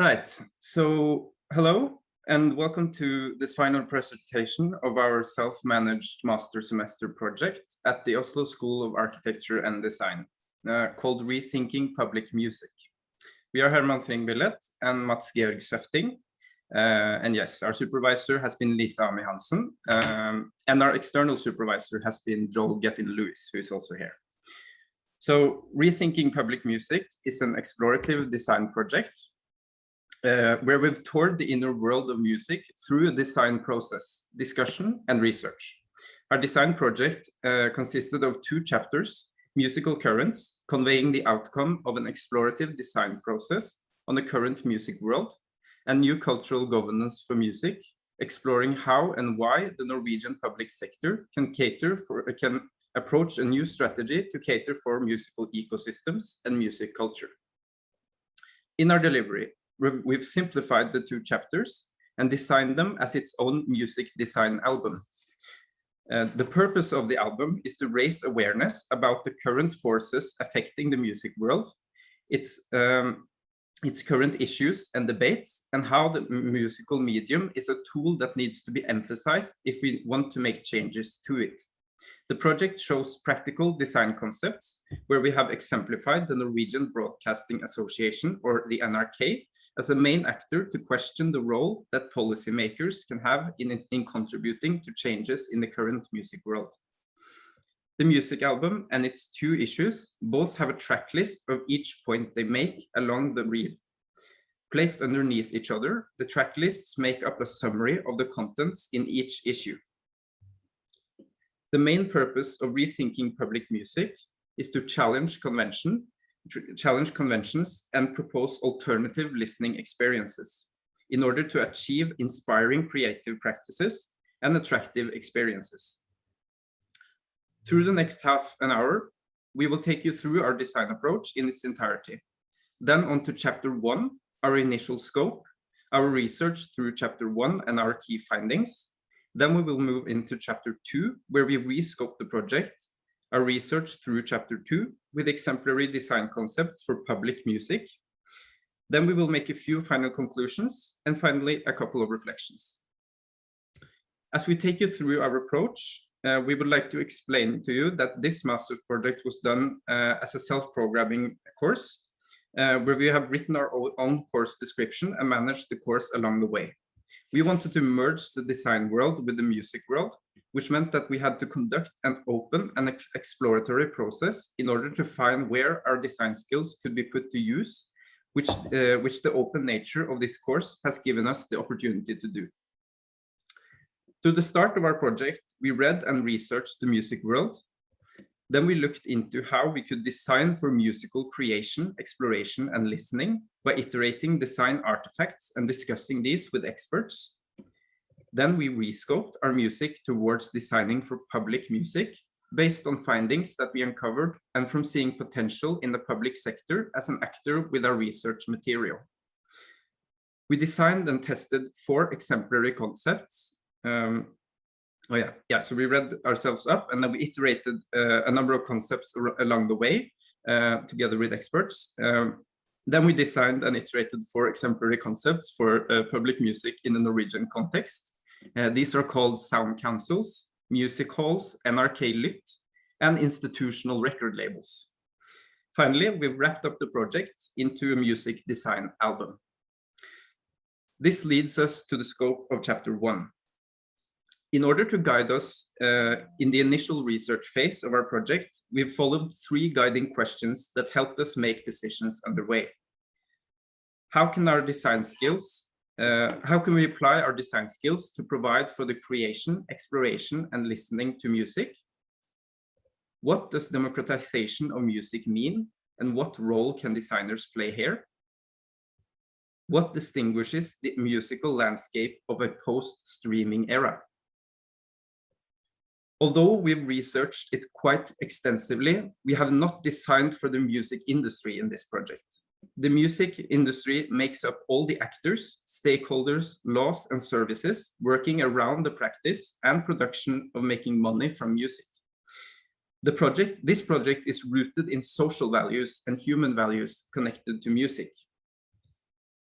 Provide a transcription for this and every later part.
Right, so hello and welcome to this final presentation of our self-managed master semester project at the Oslo School of Architecture and Design, called Rethinking Public Music. We are Herman Billett and Georg Søfting. And yes, our supervisor has been Lisa Ami Hansen, and our external supervisor has been Georg Lewis, who is also here. So Rethinking Public Music is an explorative design project where we've toured the inner world of music through a design process, discussion, and research. Our design project consisted of 2 chapters: musical currents, conveying the outcome of an explorative design process on the current music world, and new cultural governance for music, exploring how and why the Norwegian public sector can approach a new strategy to cater for musical ecosystems and music culture. In our delivery, we've simplified the 2 chapters and designed them as its own music design album. The purpose of the album is to raise awareness about the current forces affecting the music world, its current issues and debates, and how the musical medium is a tool that needs to be emphasized if we want to make changes to it. The project shows practical design concepts where we have exemplified the Norwegian Broadcasting Association, or the NRK, as a main actor to question the role that policymakers can have in contributing to changes in the current music world. The music album and its 2 issues both have a track list of each point they make along the read. Placed underneath each other, the track lists make up a summary of the contents in each issue. The main purpose of Rethinking Public Music is to challenge conventions and propose alternative listening experiences in order to achieve inspiring creative practices and attractive experiences. Through the next half an hour, we will take you through our design approach in its entirety. Then on to chapter 1, our initial scope, our research through chapter 1 and our key findings. Then we will move into chapter 2, where we rescope the project, our research through chapter 2 with exemplary design concepts for public music. Then we will make a few final conclusions, and finally a couple of reflections. As we take you through our approach, we would like to explain to you that this master's project was done as a self-programming course, where we have written our own course description and managed the course along the way. We wanted to merge the design world with the music world, which meant that we had to conduct an open and exploratory process in order to find where our design skills could be put to use, which the open nature of this course has given us the opportunity to do. To the start of our project, we read and researched the music world. Then we looked into how we could design for musical creation, exploration, and listening by iterating design artifacts and discussing these with experts. Then we rescoped our music towards designing for public music based on findings that we uncovered and from seeing potential in the public sector as an actor with our research material. We designed and tested 4 exemplary concepts. So we read ourselves up and then we iterated a number of concepts along the way together with experts. Then we designed and iterated 4 exemplary concepts for public music in the Norwegian context. These are called sound councils, music halls, NRK Lytt, and institutional record labels. Finally, we've wrapped up the project into a music design album. This leads us to the scope of chapter 1. In order to guide us in the initial research phase of our project, we've followed 3 guiding questions that helped us make decisions underway. How can we apply our design skills to provide for the creation, exploration, and listening to music? What does democratization of music mean, and what role can designers play here? What distinguishes the musical landscape of a post-streaming era? Although we've researched it quite extensively, we have not designed for the music industry in this project. The music industry makes up all the actors, stakeholders, laws, and services working around the practice and production of making money from music. This project is rooted in social values and human values connected to music.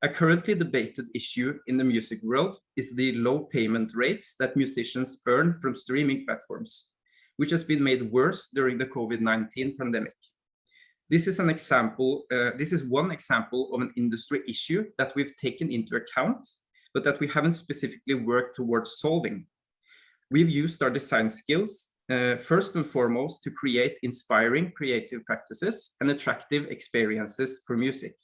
A currently debated issue in the music world is the low payment rates that musicians earn from streaming platforms, which has been made worse during the COVID-19 pandemic. This is one example of an industry issue that we've taken into account, but that we haven't specifically worked towards solving. We've used our design skills first and foremost to create inspiring creative practices and attractive experiences for music.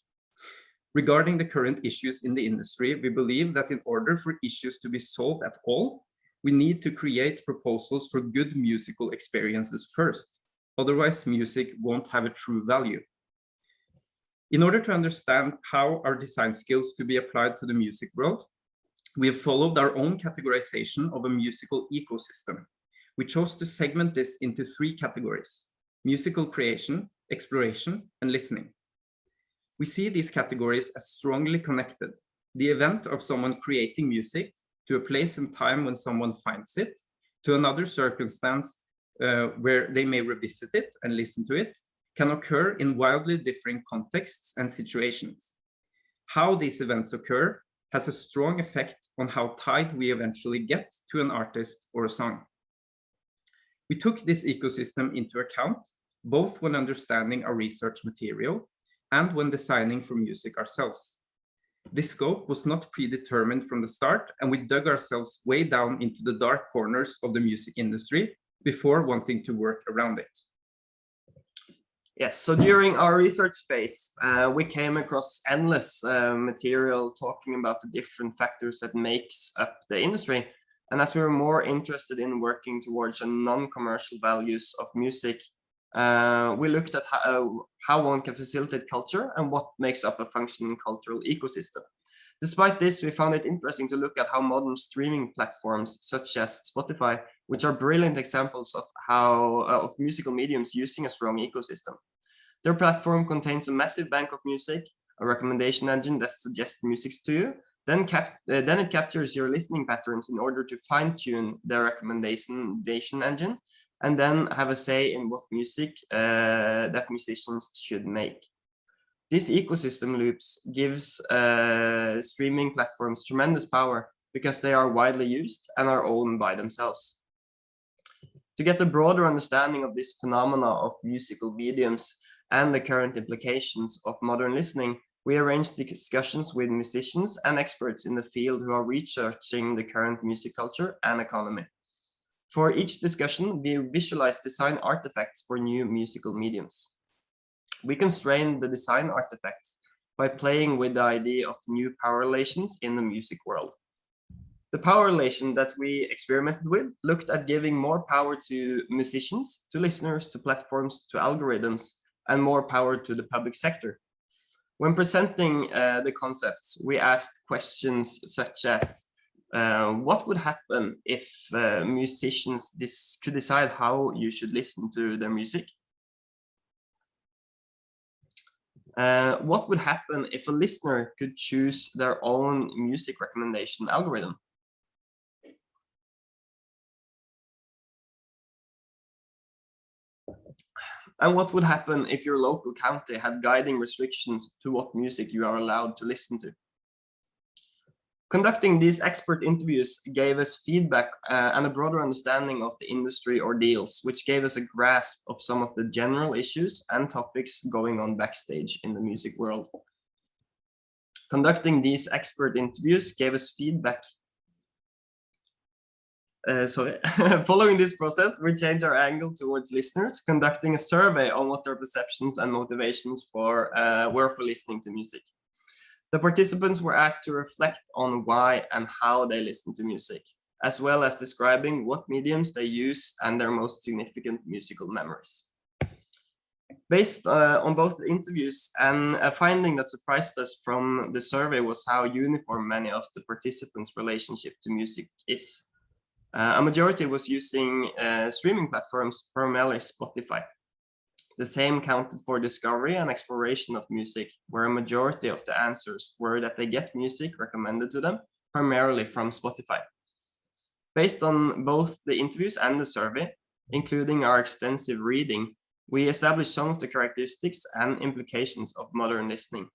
Regarding the current issues in the industry, we believe that in order for issues to be solved at all, we need to create proposals for good musical experiences first. Otherwise, music won't have a true value. In order to understand how our design skills could be applied to the music world, we have followed our own categorization of a musical ecosystem. We chose to segment this into 3 categories: musical creation, exploration, and listening. We see these categories as strongly connected. The event of someone creating music, to a place and time when someone finds it, to another circumstance where they may revisit it and listen to it, can occur in wildly differing contexts and situations. How these events occur has a strong effect on how tied we eventually get to an artist or a song. We took this ecosystem into account, both when understanding our research material and when designing for music ourselves. This scope was not predetermined from the start, and we dug ourselves way down into the dark corners of the music industry before wanting to work around it. Yes, so during our research phase, we came across endless material talking about the different factors that makes up the industry. And as we were more interested in working towards a non-commercial values of music, we looked at how one can facilitate culture and what makes up a functioning cultural ecosystem. Despite this, we found it interesting to look at how modern streaming platforms such as Spotify, which are brilliant examples of of musical mediums using a strong ecosystem. Their platform contains a massive bank of music, a recommendation engine that suggests music to you, then it captures your listening patterns in order to fine-tune their recommendation engine, and then have a say in what music that musicians should make. This ecosystem loops gives streaming platforms tremendous power because they are widely used and are owned by themselves. To get a broader understanding of this phenomena of musical mediums and the current implications of modern listening, we arranged discussions with musicians and experts in the field who are researching the current music culture and economy. For each discussion, we visualized design artifacts for new musical mediums. We constrained the design artifacts by playing with the idea of new power relations in the music world. The power relation that we experimented with looked at giving more power to musicians, to listeners, to platforms, to algorithms, and more power to the public sector. When presenting the concepts, we asked questions such as, what would happen if musicians could decide how you should listen to their music? What would happen if a listener could choose their own music recommendation algorithm? And what would happen if your local county had guiding restrictions to what music you are allowed to listen to? Conducting these expert interviews gave us feedback and a broader understanding of the industry ordeals, which gave us a grasp of some of the general issues and topics going on backstage in the music world. Conducting these expert interviews gave us feedback. Following this process, we changed our angle towards listeners, conducting a survey on what their perceptions and motivations were for listening to music. The participants were asked to reflect on why and how they listen to music, as well as describing what mediums they use and their most significant musical memories. Based on both the interviews, and a finding that surprised us from the survey was how uniform many of the participants' relationship to music is. A majority was using streaming platforms, primarily Spotify. The same counted for discovery and exploration of music, where a majority of the answers were that they get music recommended to them, primarily from Spotify. Based on both the interviews and the survey, including our extensive reading, we established some of the characteristics and implications of modern listening.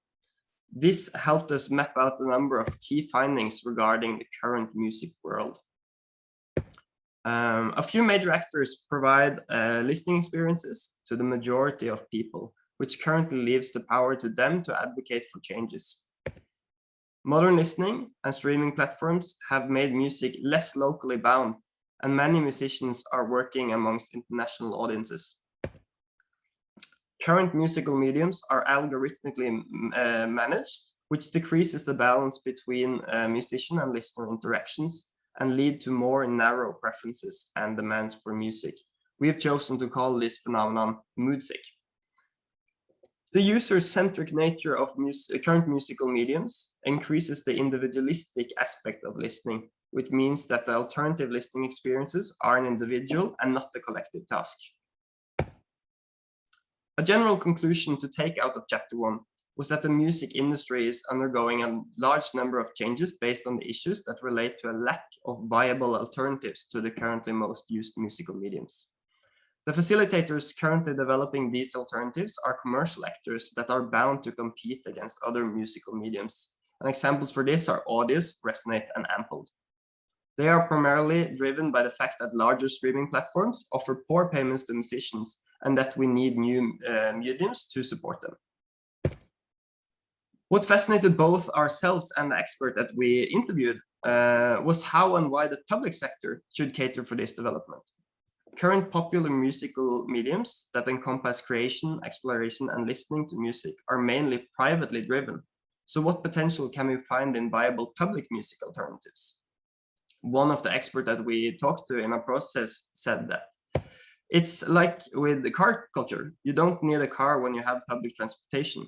This helped us map out a number of key findings regarding the current music world. A few major actors provide listening experiences to the majority of people, which currently leaves the power to them to advocate for changes. Modern listening and streaming platforms have made music less locally bound, and many musicians are working amongst international audiences. Current musical mediums are algorithmically managed, which decreases the balance between musician and listener interactions and lead to more narrow preferences and demands for music. We have chosen to call this phenomenon moodsick. The user-centric nature of current musical mediums increases the individualistic aspect of listening, which means that the alternative listening experiences are an individual and not a collective task. A general conclusion to take out of chapter 1 was that the music industry is undergoing a large number of changes based on the issues that relate to a lack of viable alternatives to the currently most used musical mediums. The facilitators currently developing these alternatives are commercial actors that are bound to compete against other musical mediums. And examples for this are Audius, Resonate, and Ampled. They are primarily driven by the fact that larger streaming platforms offer poor payments to musicians and that we need new mediums to support them. What fascinated both ourselves and the expert that we interviewed was how and why the public sector should cater for this development. Current popular musical mediums that encompass creation, exploration, and listening to music are mainly privately driven. So what potential can we find in viable public music alternatives? One of the experts that we talked to in our process said that it's like with the car culture. You don't need a car when you have public transportation.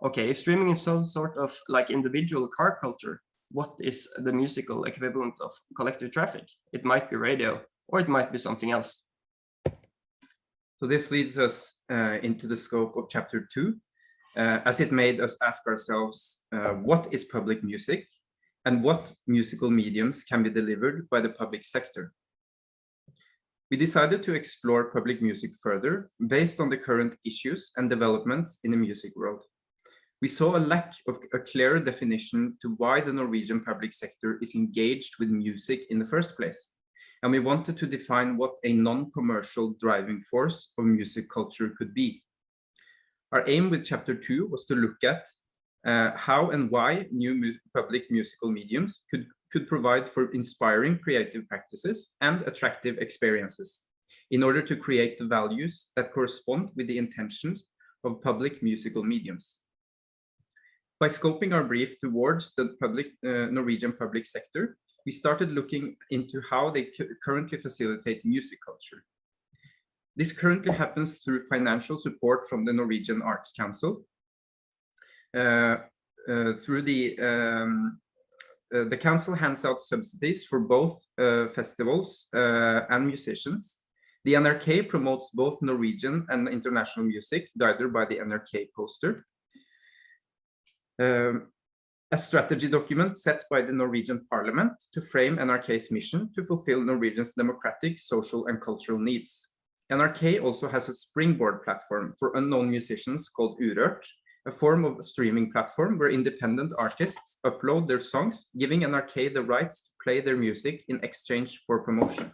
Okay, if streaming is some sort of like individual car culture, what is the musical equivalent of collective traffic? It might be radio, or it might be something else. So this leads us into the scope of chapter 2, as it made us ask ourselves, what is public music and what musical mediums can be delivered by the public sector? We decided to explore public music further based on the current issues and developments in the music world. We saw a lack of a clearer definition to why the Norwegian public sector is engaged with music in the first place. And we wanted to define what a non-commercial driving force of music culture could be. Our aim with chapter 2 was to look at how and why new public musical mediums could provide for inspiring creative practices and attractive experiences in order to create the values that correspond with the intentions of public musical mediums. By scoping our brief towards the Norwegian public sector, we started looking into how they currently facilitate music culture. This currently happens through financial support from the Norwegian Arts Council, through the council hands out subsidies for both festivals and musicians. The NRK promotes both Norwegian and international music, guided by the NRK poster. A strategy document set by the Norwegian Parliament to frame NRK's mission to fulfill Norwegians' democratic, social, and cultural needs. NRK also has a springboard platform for unknown musicians called Urørt, a form of streaming platform where independent artists upload their songs, giving NRK the rights to play their music in exchange for promotion.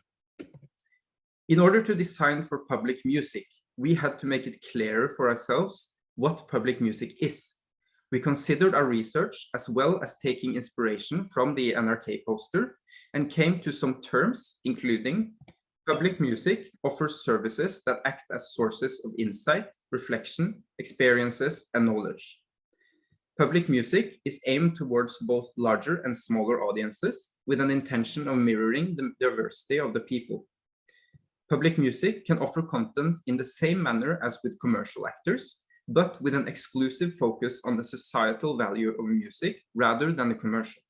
In order to design for public music, we had to make it clearer for ourselves what public music is. We considered our research as well as taking inspiration from the NRK poster and came to some terms, including public music offers services that act as sources of insight, reflection, experiences, and knowledge. Public music is aimed towards both larger and smaller audiences with an intention of mirroring the diversity of the people. Public music can offer content in the same manner as with commercial actors, but with an exclusive focus on the societal value of music rather than the commercial.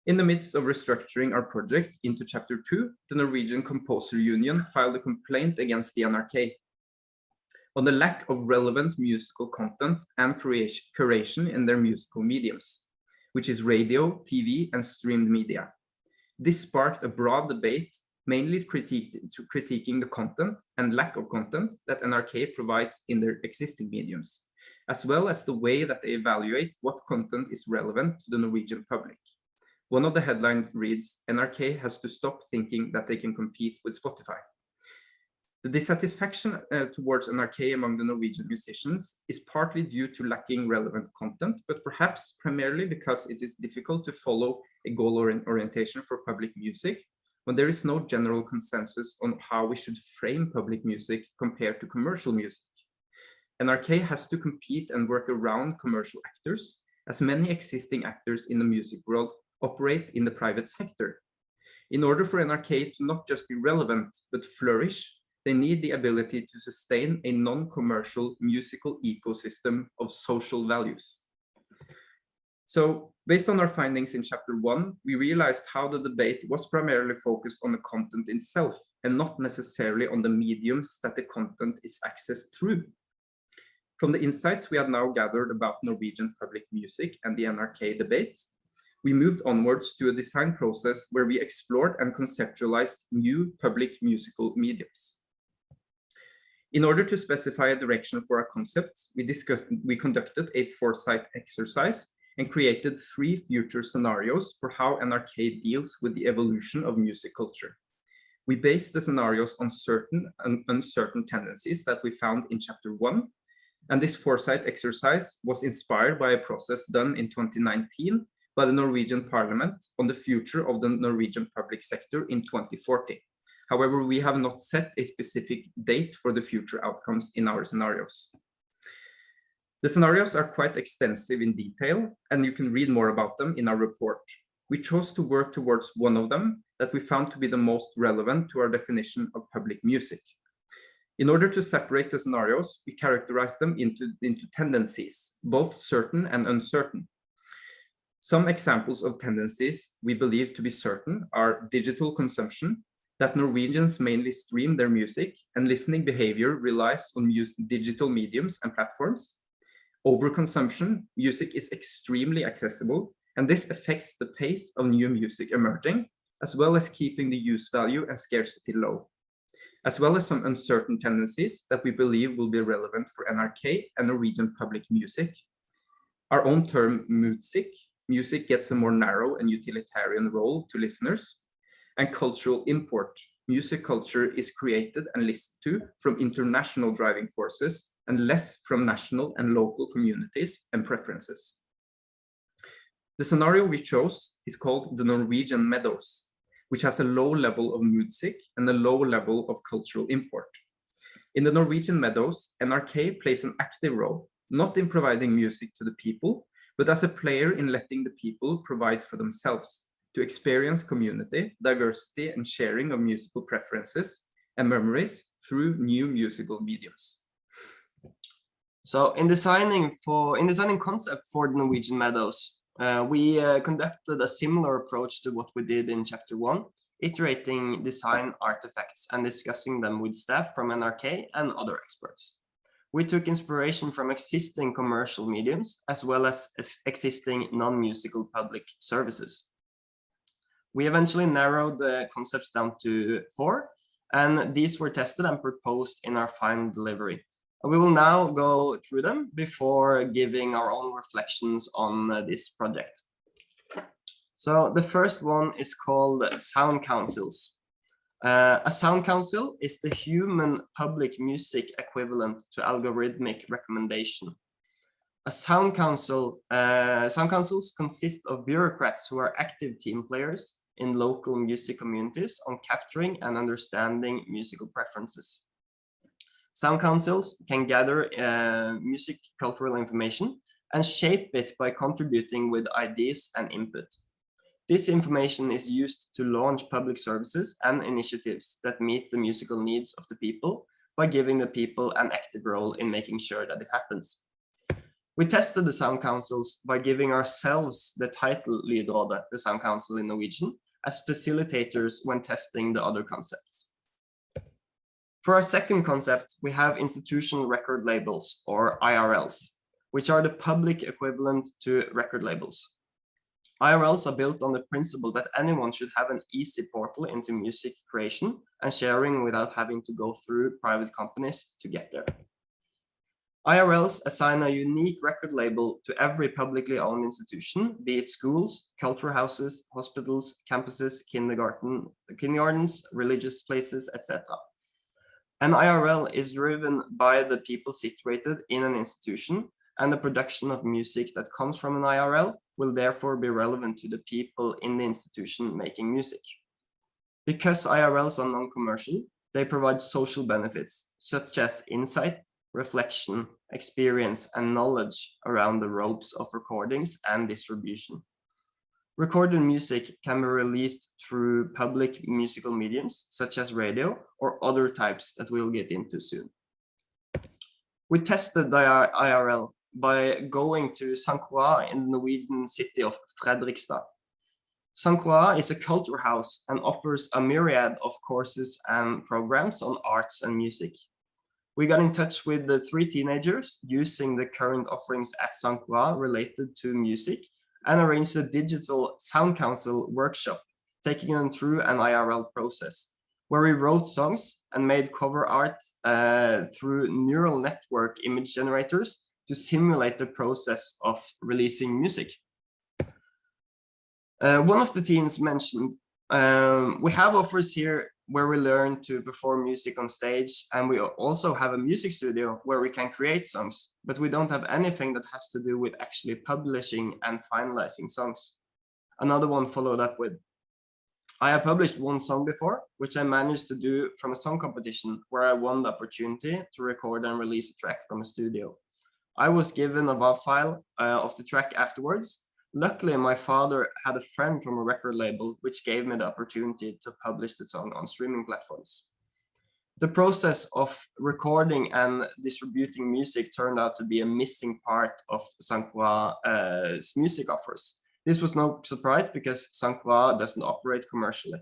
In the midst of restructuring our project into chapter 2, the Norwegian Composer Union filed a complaint against the NRK on the lack of relevant musical content and curation in their musical mediums, which is radio, TV, and streamed media. This sparked a broad debate, mainly critiquing the content and lack of content that NRK provides in their existing mediums, as well as the way that they evaluate what content is relevant to the Norwegian public. One of the headlines reads, NRK has to stop thinking that they can compete with Spotify. The dissatisfaction towards NRK among the Norwegian musicians is partly due to lacking relevant content, but perhaps primarily because it is difficult to follow a goal orientation for public music when there is no general consensus on how we should frame public music compared to commercial music. NRK has to compete and work around commercial actors, as many existing actors in the music world operate in the private sector. In order for NRK to not just be relevant, but flourish, they need the ability to sustain a non-commercial musical ecosystem of social values. So, based on our findings in chapter 1, we realized how the debate was primarily focused on the content itself and not necessarily on the mediums that the content is accessed through. From the insights we have now gathered about Norwegian public music and the NRK debate, we moved onwards to a design process where we explored and conceptualized new public musical mediums. In order to specify a direction for our concept, we conducted a foresight exercise and created 3 future scenarios for how NRK deals with the evolution of music culture. We based the scenarios on certain and uncertain tendencies that we found in chapter 1, and this foresight exercise was inspired by a process done in 2019 by the Norwegian Parliament on the future of the Norwegian public sector in 2040. However, we have not set a specific date for the future outcomes in our scenarios. The scenarios are quite extensive in detail, and you can read more about them in our report. We chose to work towards one of them that we found to be the most relevant to our definition of public music. In order to separate the scenarios, we characterized them into tendencies, both certain and uncertain. Some examples of tendencies we believe to be certain are digital consumption, that Norwegians mainly stream their music and listening behavior relies on digital mediums and platforms. Overconsumption, music is extremely accessible, and this affects the pace of new music emerging, as well as keeping the use value and scarcity low, as well as some uncertain tendencies that we believe will be relevant for NRK and Norwegian public music. Our own term moodsick, music gets a more narrow and utilitarian role to listeners, and cultural import. Music culture is created and listened to from international driving forces and less from national and local communities and preferences. The scenario we chose is called the Norwegian Meadows, which has a low level of moodsick and a low level of cultural import. In the Norwegian Meadows, NRK plays an active role, not in providing music to the people, but as a player in letting the people provide for themselves, to experience community, diversity, and sharing of musical preferences and memories through new musical mediums. So in designing concept for the Norwegian Meadows, we conducted a similar approach to what we did in chapter 1, iterating design artifacts and discussing them with staff from NRK and other experts. We took inspiration from existing commercial mediums as well as existing non-musical public services. We eventually narrowed the concepts down to 4, and these were tested and proposed in our final delivery. We will now go through them before giving our own reflections on this project. So the first one is called sound councils. A sound council is the human public music equivalent to algorithmic recommendation. Sound councils consist of bureaucrats who are active team players in local music communities on capturing and understanding musical preferences. Sound councils can gather music cultural information and shape it by contributing with ideas and input. This information is used to launch public services and initiatives that meet the musical needs of the people by giving the people an active role in making sure that it happens. We tested the sound councils by giving ourselves the title Lydrådet, the sound council in Norwegian, as facilitators when testing the other concepts. For our second concept, we have institutional record labels, or IRLs, which are the public equivalent to record labels. IRLs are built on the principle that anyone should have an easy portal into music creation and sharing without having to go through private companies to get there. IRLs assign a unique record label to every publicly owned institution, be it schools, cultural houses, hospitals, campuses, kindergartens, religious places, etc. An IRL is driven by the people situated in an institution, and the production of music that comes from an IRL will therefore be relevant to the people in the institution making music. Because IRLs are non-commercial, they provide social benefits, such as insight, reflection, experience, and knowledge around the ropes of recordings and distribution. Recorded music can be released through public musical mediums, such as radio, or other types that we'll get into soon. We tested the IRL by going to St. Croix in the Norwegian city of Fredrikstad. St. Croix is a culture house and offers a myriad of courses and programs on arts and music. We got in touch with the 3 teenagers using the current offerings at St. Croix related to music and arranged a digital sound council workshop, taking them through an IRL process, where we wrote songs and made cover art through neural network image generators to simulate the process of releasing music. One of the teens mentioned, we have offers here where we learn to perform music on stage, and we also have a music studio where we can create songs, but we don't have anything that has to do with actually publishing and finalizing songs. Another one followed up with, I have published one song before, which I managed to do from a song competition where I won the opportunity to record and release a track from a studio. I was given a WAV file of the track afterwards. Luckily, my father had a friend from a record label, which gave me the opportunity to publish the song on streaming platforms. The process of recording and distributing music turned out to be a missing part of St. Croix's music offers. This was no surprise because St. Croix doesn't operate commercially.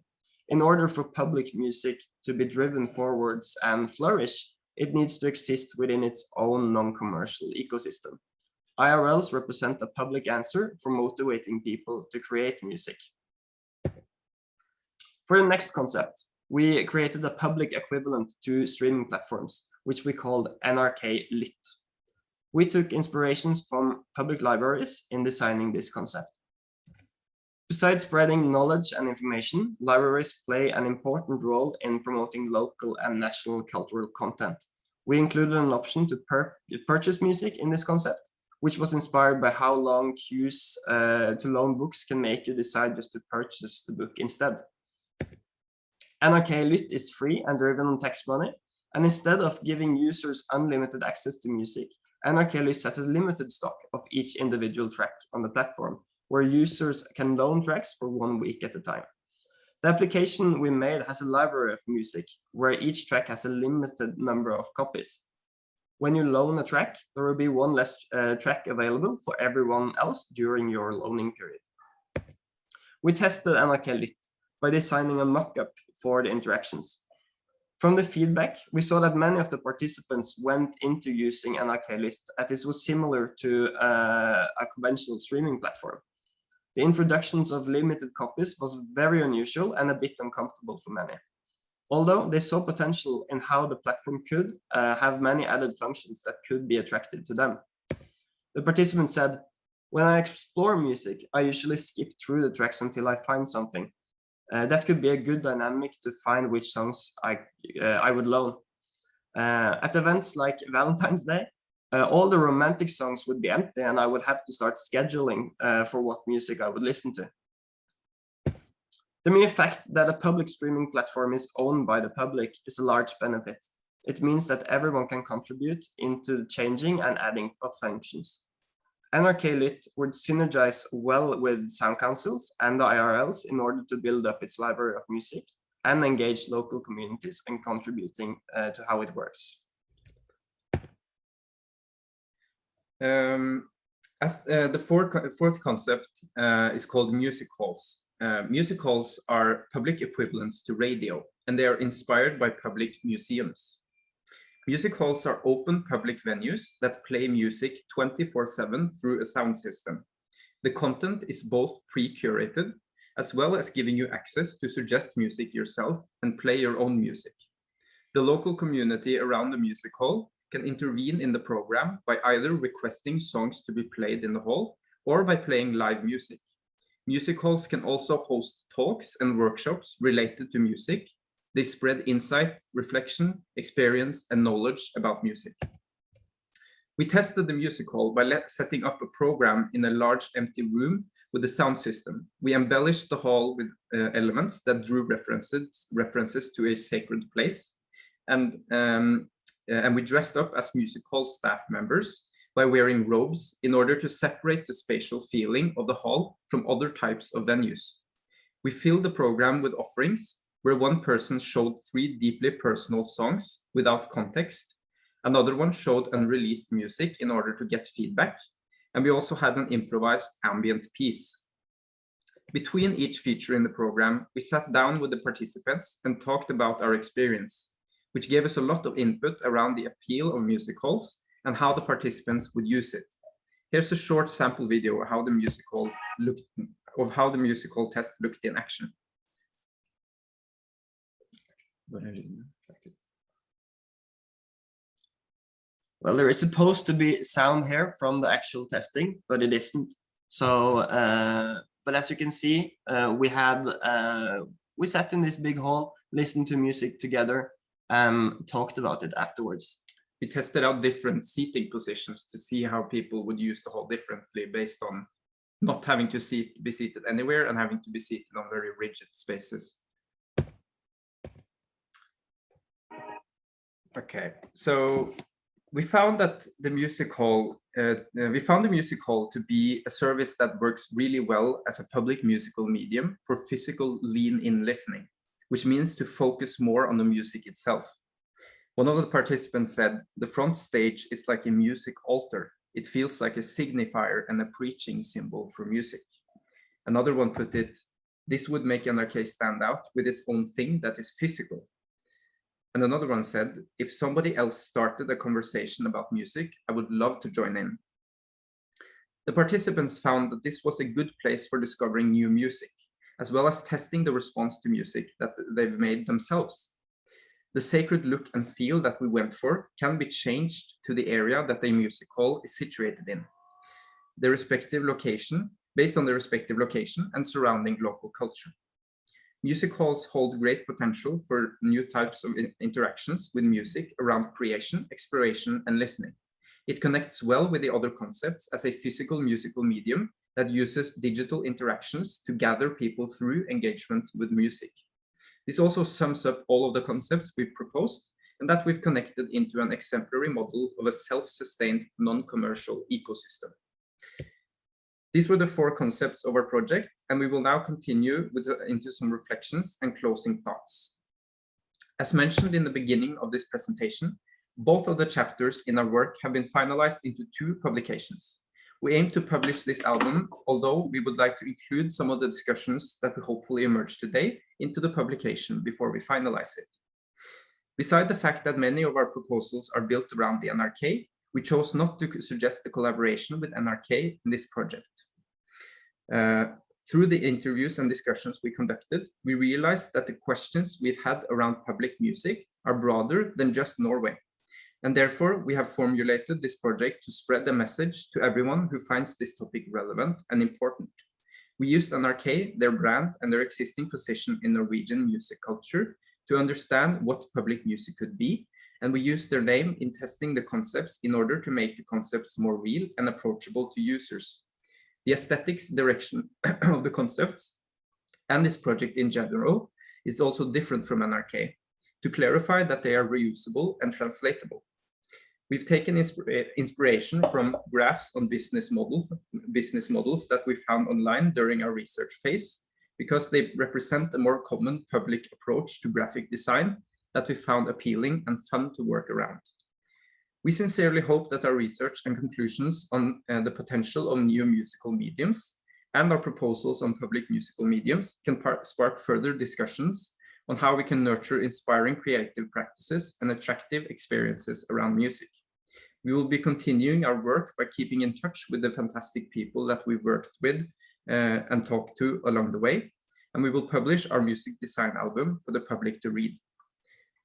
In order for public music to be driven forwards and flourish, it needs to exist within its own non-commercial ecosystem. IRLs represent a public answer for motivating people to create music. For the next concept, we created a public equivalent to streaming platforms, which we called NRK Lytt. We took inspirations from public libraries in designing this concept. Besides spreading knowledge and information, libraries play an important role in promoting local and national cultural content. We included an option to purchase music in this concept, which was inspired by how long queues to loan books can make you decide just to purchase the book instead. NRK Lytt is free and driven on tax money, and instead of giving users unlimited access to music, NRK Lytt has a limited stock of each individual track on the platform, where users can loan tracks for 1 week at a time. The application we made has a library of music, where each track has a limited number of copies. When you loan a track, there will be one less track available for everyone else during your loaning period. We tested NRK Lytt by designing a mock-up for the interactions. From the feedback, we saw that many of the participants went into using NRK Lytt as this was similar to a conventional streaming platform. The introductions of limited copies was very unusual and a bit uncomfortable for many. Although they saw potential in how the platform could have many added functions that could be attractive to them. The participant said, when I explore music, I usually skip through the tracks until I find something. That could be a good dynamic to find which songs I would loan. At events like Valentine's Day, all the romantic songs would be empty and I would have to start scheduling for what music I would listen to. The mere fact that a public streaming platform is owned by the public is a large benefit. It means that everyone can contribute into changing and adding of functions. NRK Lytt would synergize well with sound councils and the IRLs in order to build up its library of music and engage local communities in contributing to how it works. The fourth concept is called music halls. Music halls are public equivalents to radio, and they are inspired by public museums. Music halls are open public venues that play music 24/7 through a sound system. The content is both pre-curated, as well as giving you access to suggest music yourself and play your own music. The local community around the music hall can intervene in the program by either requesting songs to be played in the hall or by playing live music. Music halls can also host talks and workshops related to music. They spread insight, reflection, experience, and knowledge about music. We tested the music hall by setting up a program in a large empty room with a sound system. We embellished the hall with elements that drew references to a sacred place. And we dressed up as music hall staff members by wearing robes in order to separate the spatial feeling of the hall from other types of venues. We filled the program with offerings where one person showed 3 deeply personal songs without context. Another one showed unreleased music in order to get feedback. And we also had an improvised ambient piece. Between each feature in the program, we sat down with the participants and talked about our experience, which gave us a lot of input around the appeal of music halls and how the participants would use it. Here's a short sample video of how the music hall test looked in action. Well, there is supposed to be sound here from the actual testing, but it isn't. So, but as you can see, we sat in this big hall, listened to music together, and talked about it afterwards. We tested out different seating positions to see how people would use the hall differently based on not having to be seated anywhere and having to be seated on very rigid spaces. Okay, so we found that the music hall to be a service that works really well as a public musical medium for physical lean-in listening, which means to focus more on the music itself. One of the participants said, "The front stage is like a music altar. It feels like a signifier and a preaching symbol for music." Another one put it, "This would make NRK stand out with its own thing that is physical." And another one said, "If somebody else started a conversation about music, I would love to join in." The participants found that this was a good place for discovering new music, as well as testing the response to music that they've made themselves. The sacred look and feel that we went for can be changed to the area that a music hall is situated in, the respective location, based on the respective location and surrounding local culture. Music halls hold great potential for new types of interactions with music around creation, exploration, and listening. It connects well with the other concepts as a physical musical medium that uses digital interactions to gather people through engagement with music. This also sums up all of the concepts we've proposed and that we've connected into an exemplary model of a self-sustained, non-commercial ecosystem. These were the 4 concepts of our project, and we will now continue into some reflections and closing thoughts. As mentioned in the beginning of this presentation, both of the chapters in our work have been finalized into 2 publications. We aim to publish this album, although we would like to include some of the discussions that will hopefully emerge today into the publication before we finalize it. Beside the fact that many of our proposals are built around the NRK, we chose not to suggest the collaboration with NRK in this project. Through the interviews and discussions we conducted, we realized that the questions we've had around public music are broader than just Norway. And therefore, we have formulated this project to spread the message to everyone who finds this topic relevant and important. We used NRK, their brand, and their existing position in Norwegian music culture to understand what public music could be, and we used their name in testing the concepts in order to make the concepts more real and approachable to users. The aesthetics direction of the concepts and this project in general is also different from NRK, to clarify that they are reusable and translatable. We've taken inspiration from graphs on business models that we found online during our research phase, because they represent a more common public approach to graphic design that we found appealing and fun to work around. We sincerely hope that our research and conclusions on the potential of new musical mediums and our proposals on public musical mediums can spark further discussions on how we can nurture inspiring creative practices and attractive experiences around music. We will be continuing our work by keeping in touch with the fantastic people that we've worked with and talked to along the way, and we will publish our music design album for the public to read.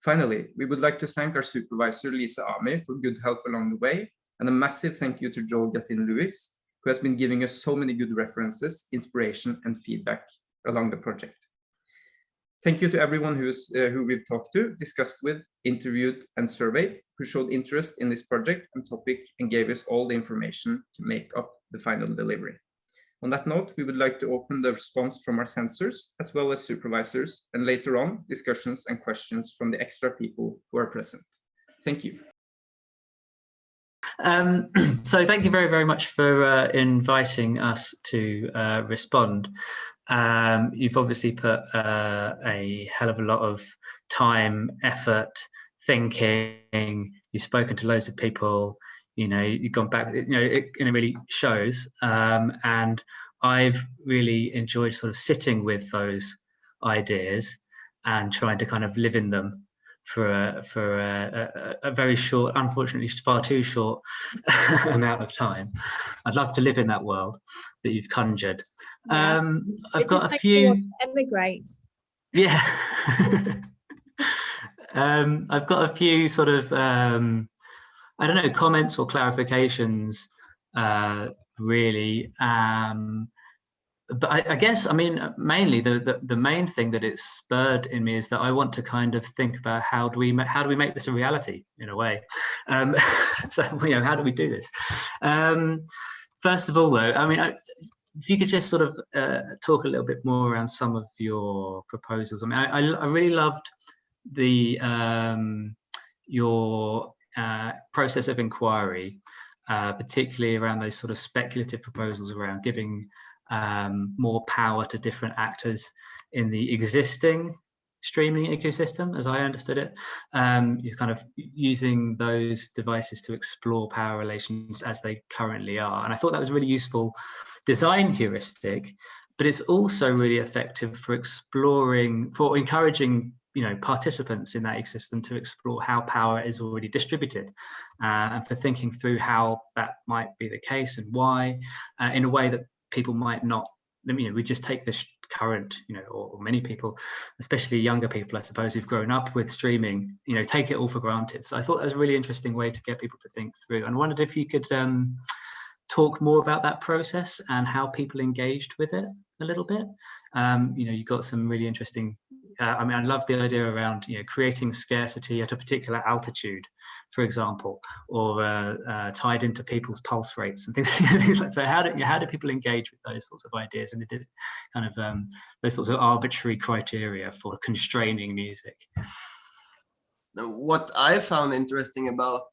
Finally, we would like to thank our supervisor, Lisa Ami, for good help along the way, and a massive thank you to Georg Lewis, who has been giving us so many good references, inspiration, and feedback along the project. Thank you to everyone who we've talked to, discussed with, interviewed, and surveyed, who showed interest in this project and topic and gave us all the information to make up the final delivery. On that note, we would like to open the response from our censors, as well as supervisors, and later on, discussions and questions from the extra people who are present. Thank you. So thank you very, very much for inviting us to respond. You've obviously put a hell of a lot of time, effort, thinking. You've spoken to loads of people. You know, you've gone back. You know, it really shows. And I've really enjoyed sort of sitting with those ideas and trying to kind of live in them for a very short, unfortunately far too short amount of time. I'd love to live in that world that you've conjured. Yeah. I've got a few. Emigrate. Yeah. I've got a few sort of I don't know, comments or clarifications, really. But I guess, I mean, mainly the main thing that it's spurred in me is that I want to kind of think about how do we make this a reality in a way. So, you know, how do we do this? First of all, though, I mean, if you could just sort of talk a little bit more around some of your proposals. I mean, I really loved the your process of inquiry, particularly around those sort of speculative proposals around giving more power to different actors in the existing streaming ecosystem, as I understood it. You're kind of using those devices to explore power relations as they currently are. And I thought that was a really useful design heuristic, but it's also really effective for encouraging, you know, participants in that ecosystem to explore how power is already distributed, and for thinking through how that might be the case and why, in a way that people might not, you know, we just take this current, you know, or many people, especially younger people, I suppose, who've grown up with streaming, you know, take it all for granted. So I thought that was a really interesting way to get people to think through, and wondered if you could talk more about that process and how people engaged with it a little bit. You know, you got some really interesting, I mean, I love the idea around, you know, creating scarcity at a particular altitude, for example, or tied into people's pulse rates and things like that. So how do people engage with those sorts of ideas, and kind of those sorts of arbitrary criteria for constraining music? What I found interesting about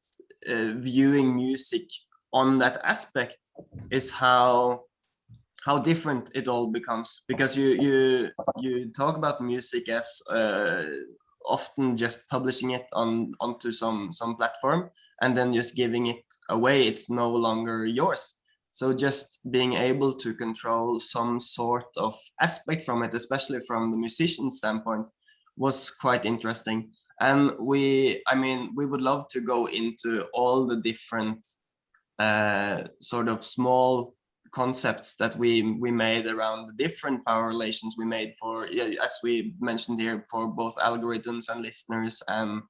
viewing music on that aspect is how different it all becomes, because you talk about music as often just publishing it onto some platform and then just giving it away. It's no longer yours. So just being able to control some sort of aspect from it, especially from the musician standpoint, was quite interesting. And we would love to go into all the different sort of small concepts that we made around the different power relations we made for, as we mentioned here, for both algorithms and listeners, and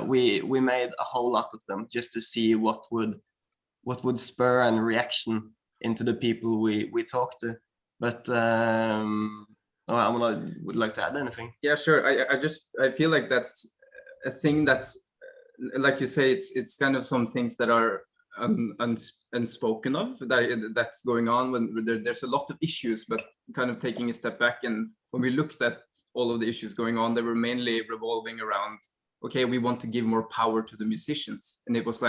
we made a whole lot of them just to see what would spur a reaction into the people we talk to. But would like to add anything. Yeah, sure. I feel like that's a thing that's, like you say, it's kind of some things that are unspoken of, that's going on when there's a lot of issues, but kind of taking a step back, and when we looked at all of the issues going on, they were mainly revolving around, okay, we want to give more power to the musicians, and it was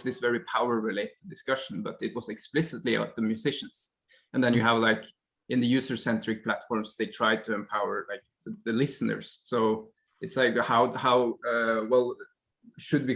this very power related discussion, but it was explicitly about the musicians. And then you have, like, in the user-centric platforms, they tried to empower, like, the listeners. So it's like how well should we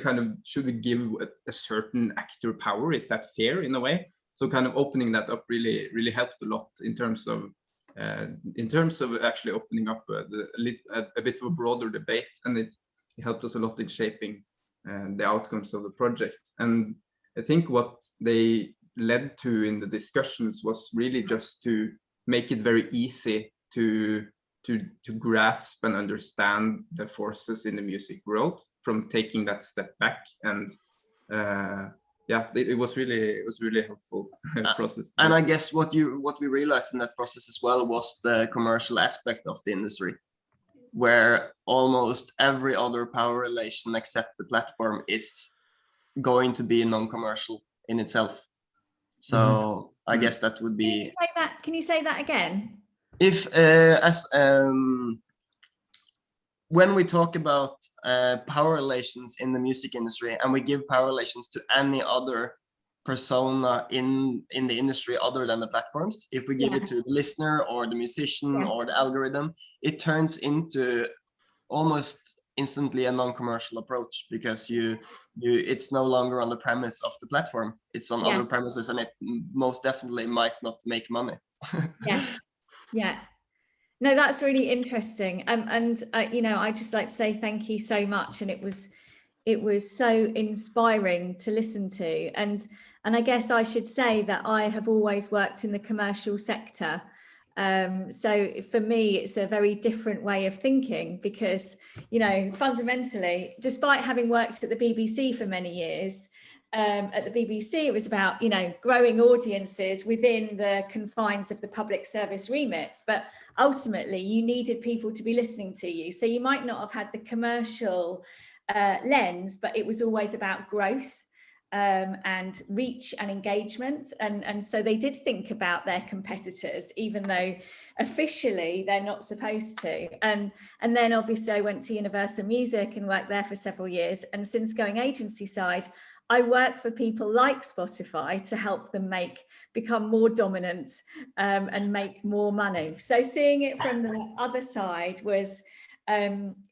give a certain actor power? Is that fair in a way? So kind of opening that up really helped a lot in terms of actually opening up a bit of a broader debate, and it helped us a lot in shaping the outcomes of the project. And I think what they led to in the discussions was really just to make it very easy to to grasp and understand the forces in the music world from taking that step back. And yeah, it was really helpful process. And I guess what we realized in that process as well was the commercial aspect of the industry, where almost every other power relation except the platform is going to be non-commercial in itself. So I guess that would be. Can you say that again? If when we talk about power relations in the music industry, and we give power relations to any other persona in the industry other than the platforms, if we give it to the listener or the musician or the algorithm, it turns into almost instantly a non-commercial approach, because it's no longer on the premise of the platform, it's on other premises, and it most definitely might not make money. Yeah. No, that's really interesting. And you know, I just like to say thank you so much. And it was so inspiring to listen to. And I guess I should say that I have always worked in the commercial sector. So for me, it's a very different way of thinking, because, you know, fundamentally, despite having worked at the BBC for many years, at the BBC, it was about, you know, growing audiences within the confines of the public service remit. But ultimately, you needed people to be listening to you. So you might not have had the commercial lens, but it was always about growth and reach and engagement. And so they did think about their competitors, even though officially they're not supposed to. And then obviously I went to Universal Music and worked there for several years. And since going agency side, I work for people like Spotify to help them become more dominant and make more money. So seeing it from the other side was,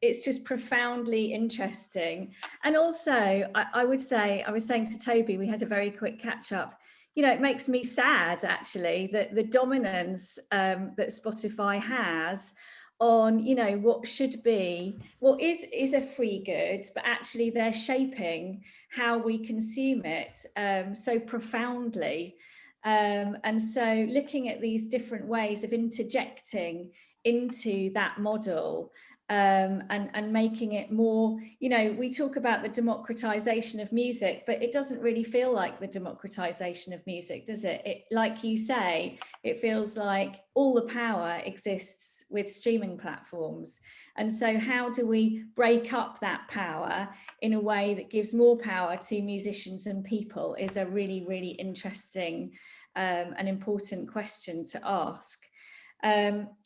it's just profoundly interesting. And also, I would say, I was saying to Toby, we had a very quick catch up, you know, it makes me sad actually that the dominance that Spotify has on, you know, what should be, what is a free good, but actually they're shaping how we consume it so profoundly. And so looking at these different ways of interjecting into that model and making it more, you know, we talk about the democratization of music, but it doesn't really feel like the democratization of music, does it? It, like you say, it feels like all the power exists with streaming platforms. And so how do we break up that power in a way that gives more power to musicians and people is a really, really interesting and important question to ask.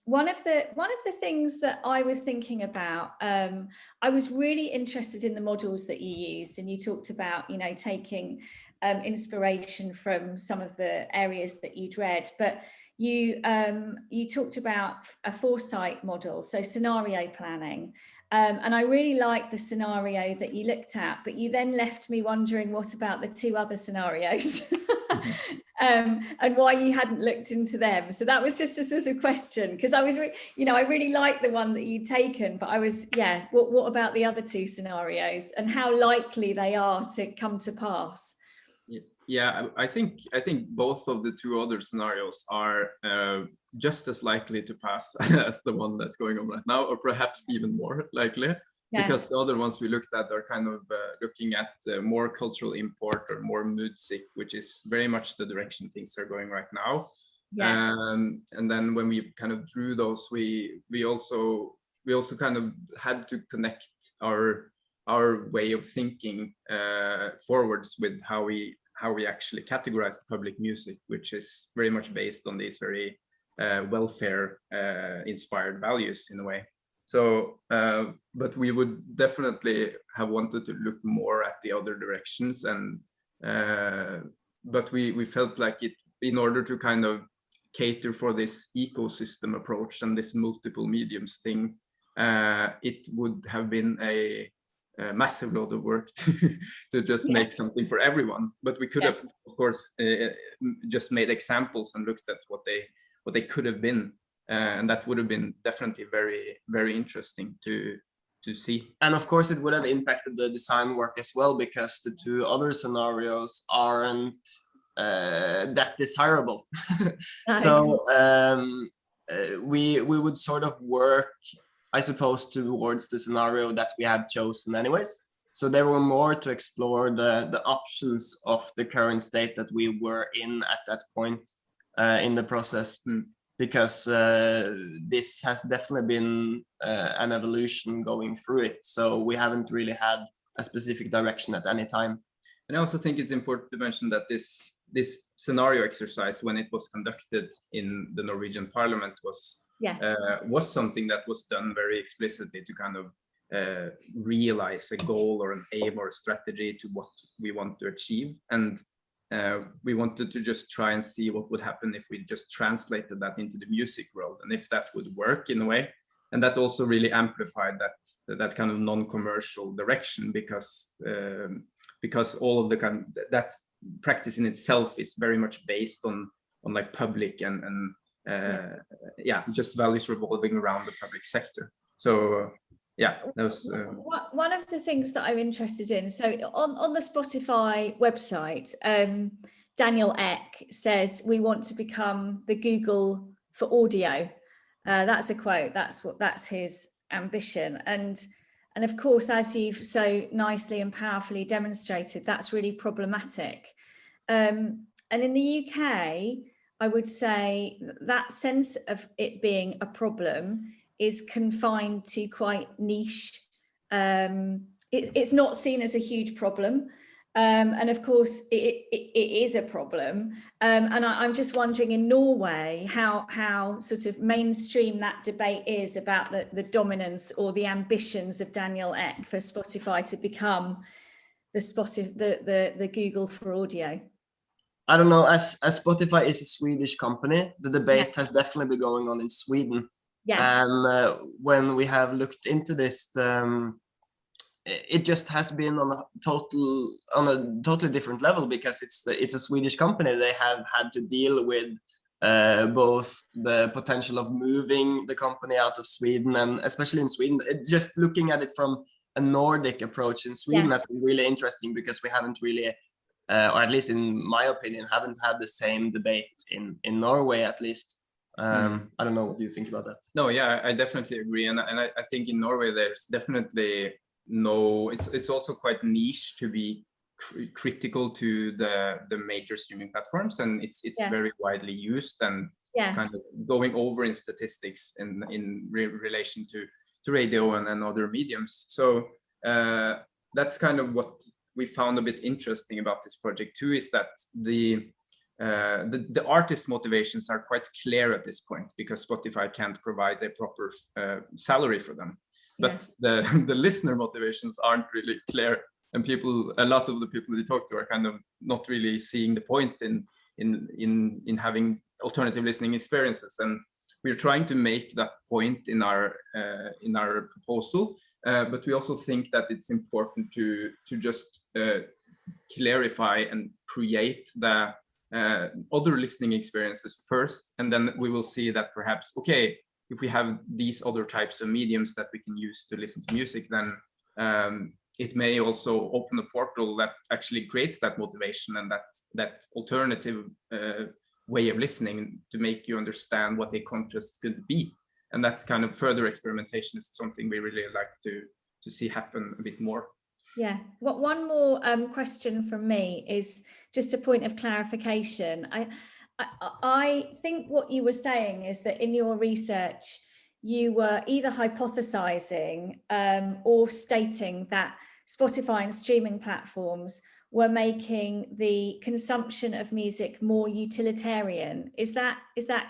One of the things that I was thinking about, I was really interested in the models that you used, and you talked about, you know, taking inspiration from some of the areas that you'd read, but you talked about a foresight model, so scenario planning. And I really liked the scenario that you looked at, but you then left me wondering, what about the two other scenarios? And why you hadn't looked into them. So that was just a sort of question, because I was, you know, I really liked the one that you'd taken, but I was, what about the other two scenarios and how likely they are to come to pass? Yeah, I think both of the two other scenarios are just as likely to pass as the one that's going on right now, or perhaps even more likely. Yeah. Because the other ones we looked at are kind of looking at more cultural import or more music, which is very much the direction things are going right now. Yeah. And then when we kind of drew those, we also kind of had to connect our way of thinking forwards with how we actually categorize public music, which is very much based on these very welfare inspired values in a way. So, but we would definitely have wanted to look more at the other directions, and but we felt like it, in order to kind of cater for this ecosystem approach and this multiple mediums thing, it would have been a massive load of work to just make something for everyone. But we could have, of course, just made examples and looked at what they could have been. And that would have been definitely very, very interesting to see. And of course, it would have impacted the design work as well, because the two other scenarios aren't that desirable. So we would sort of work, I suppose, towards the scenario that we had chosen anyways. So there were more to explore the options of the current state that we were in at that point in the process, because this has definitely been an evolution going through it. So we haven't really had a specific direction at any time. And I also think it's important to mention that this scenario exercise, when it was conducted in the Norwegian Parliament, was something that was done very explicitly to kind of realize a goal or an aim or a strategy to what we want to achieve. And we wanted to just try and see what would happen if we just translated that into the music world, and if that would work in a way. And that also really amplified that kind of non-commercial direction, because all of the kind of, that practice in itself is very much based on like public and just values revolving around the public sector. So yeah, that was one of the things that I'm interested in. So on the Spotify website, Daniel Ek says, "We want to become the Google for audio." That's a quote. That's his ambition. And of course, as you've so nicely and powerfully demonstrated, that's really problematic. And in the UK, I would say that sense of it being a problem is confined to quite niche. It's not seen as a huge problem. And of course, it is a problem. And I'm just wondering in Norway how sort of mainstream that debate is about the dominance or the ambitions of Daniel Ek for Spotify to become the Google for audio. I don't know, as Spotify is a Swedish company, the debate has definitely been going on in Sweden. Yeah. And when we have looked into this, it just has been on a totally different level, because it's a Swedish company. They have had to deal with both the potential of moving the company out of Sweden, and especially in Sweden, just looking at it from a Nordic approach in Sweden has been really interesting, because we haven't really, or at least in my opinion, haven't had the same debate in Norway, at least. I don't know, what do you think about that? No, yeah, I definitely agree. And I think in Norway, there's definitely it's also quite niche to be critical to the major streaming platforms, and it's very widely used, and it's kind of going over in statistics in relation to radio and other mediums. So that's kind of what we found a bit interesting about this project too, is that the artist motivations are quite clear at this point, because Spotify can't provide a proper salary for them. But the listener motivations aren't really clear, and a lot of the people we talk to are kind of not really seeing the point in having alternative listening experiences. And we're trying to make that point in our proposal, but we also think that it's important to just clarify and create the other listening experiences first, and then we will see that perhaps, okay, if we have these other types of mediums that we can use to listen to music, then it may also open a portal that actually creates that motivation and that alternative way of listening, to make you understand what a contrast could be. And that kind of further experimentation is something we really like to see happen a bit more. Yeah. One more question from me is just a point of clarification. I think what you were saying is that in your research, you were either hypothesizing or stating that Spotify and streaming platforms were making the consumption of music more utilitarian. Is that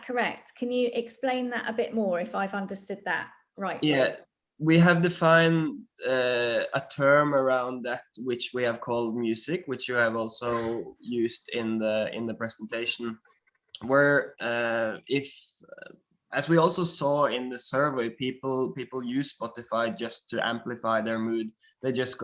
correct? Can you explain that a bit more, if I've understood that right? Yeah, we have defined a term around that, which we have called music, which you have also used in the presentation, where as we also saw in the survey, people use Spotify just to amplify their mood. They just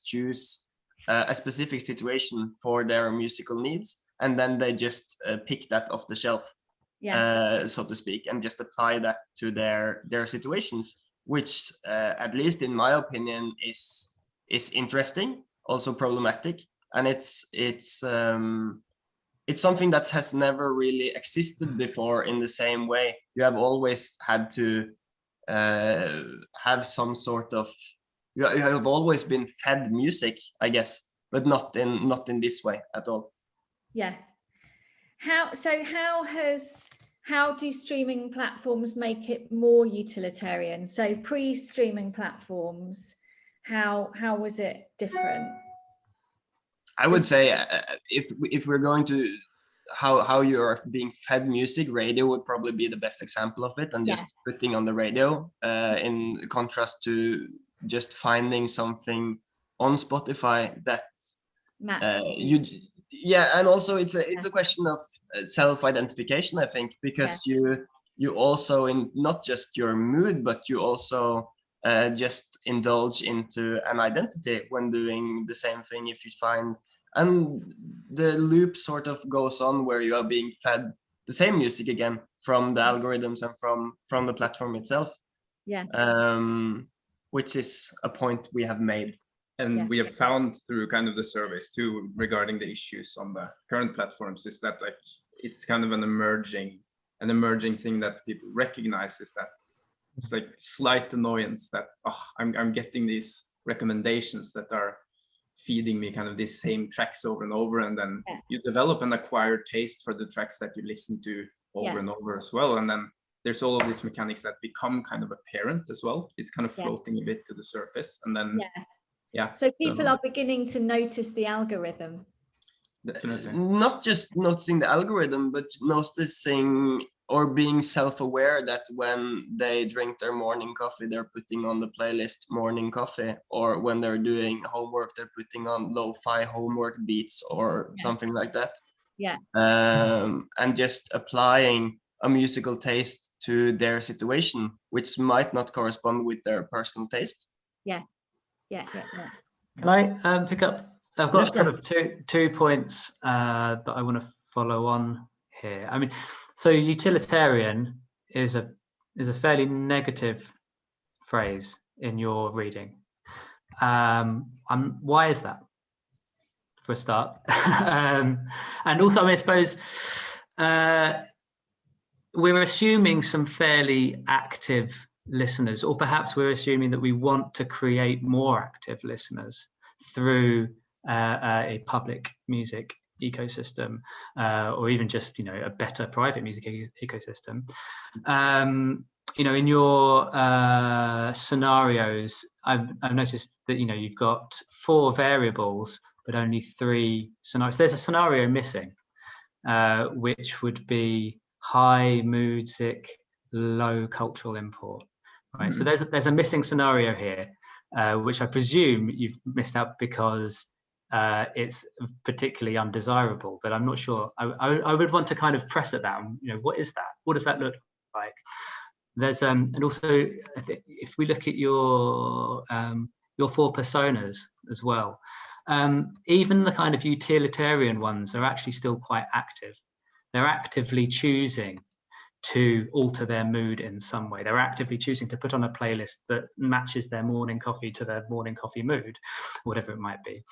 choose a specific situation for their musical needs, and then they just pick that off the shelf, so to speak, and just apply that to their situations, which at least in my opinion is interesting, also problematic, and it's it's something that has never really existed before in the same way. You have always had to have some sort of, you have always been fed music, I guess, but not in this way at all. Yeah. How do streaming platforms make it more utilitarian? So pre-streaming platforms, how was it different? I would say if we're going to how you're being fed music, radio would probably be the best example of it, and just putting on the radio in contrast to just finding something on Spotify that and also it's a question of self-identification, I think, because you also, in not just your mood, but you also just indulge into an identity when doing the same thing. If you find, and the loop sort of goes on where you are being fed the same music again from the algorithms and from the platform itself, which is a point we have made. And we have found through kind of the surveys too regarding the issues on the current platforms is that like it's kind of an emerging thing that people recognize, is that it's like slight annoyance that I'm getting these recommendations that are feeding me kind of these same tracks over and over, and then you develop an acquired taste for the tracks that you listen to over and over as well, and then there's all of these mechanics that become kind of apparent as well. It's kind of floating a bit to the surface, and then so people are beginning to notice the algorithm. Definitely. Not just noticing the algorithm, but noticing or being self-aware that when they drink their morning coffee, they're putting on the playlist morning coffee, or when they're doing homework, they're putting on lo-fi homework beats or something like that. And just applying a musical taste to their situation, which might not correspond with their personal taste. Can I pick up? I've got sort of two points that I want to follow on here. I mean, so utilitarian is a fairly negative phrase in your reading. Why is that, for a start? And also, I mean, I suppose we're assuming some fairly active listeners, or perhaps we're assuming that we want to create more active listeners through a public music ecosystem, or even just a better private music ecosystem. In your scenarios, I've noticed that you've got 4 variables but only 3 scenarios. There's a scenario missing, which would be high music, low cultural import. Right, so there's a missing scenario here, which I presume you've missed out because it's particularly undesirable. But I'm not sure. I would want to kind of press at that. What is that? What does that look like? There's and also if we look at your 4 personas as well, even the kind of utilitarian ones are actually still quite active. They're actively choosing to alter their mood in some way. They're actively choosing to put on a playlist that matches their morning coffee to their morning coffee mood, whatever it might be.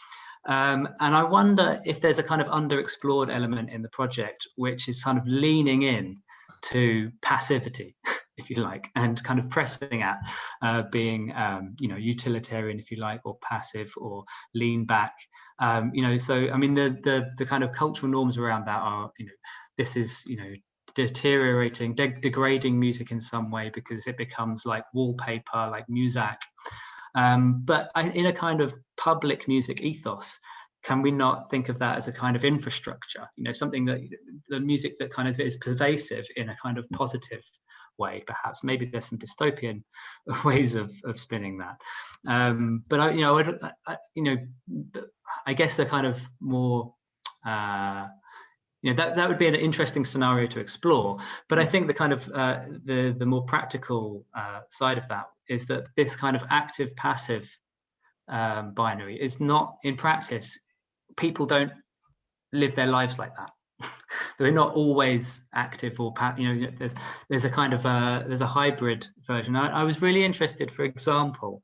And I wonder if there's a kind of underexplored element in the project, which is kind of leaning in to passivity, if you like, and kind of pressing at being, utilitarian, if you like, or passive, or lean back. So I mean, the kind of cultural norms around that are, this is, deteriorating, degrading music in some way because it becomes like wallpaper, like music. But in a kind of public music ethos, can we not think of that as a kind of infrastructure? Something that the music that kind of is pervasive in a kind of positive way, perhaps. Maybe there's some dystopian ways of spinning that. But I guess the kind of more that would be an interesting scenario to explore. But I think the kind of the more practical side of that is that this kind of active passive binary is not, in practice, people don't live their lives like that. They're not always active or there's a kind of there's a hybrid version. I was really interested, for example,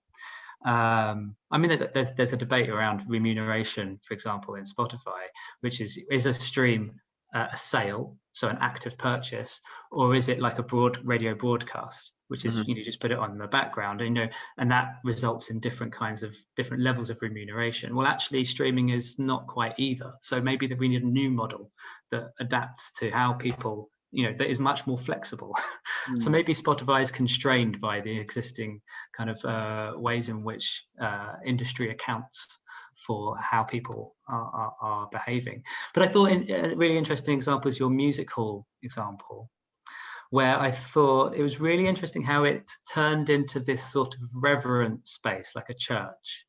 there's a debate around remuneration, for example, in Spotify, which is a stream a sale, so an active purchase, or is it like a radio broadcast, which is you just put it on the background, and and that results in different levels of remuneration. Well, actually, streaming is not quite either. So maybe that we need a new model that adapts to how people, that is much more flexible. So maybe Spotify is constrained by the existing kind of ways in which industry accounts for how people are behaving. But I thought a really interesting example is your music hall example, where I thought it was really interesting how it turned into this sort of reverent space, like a church,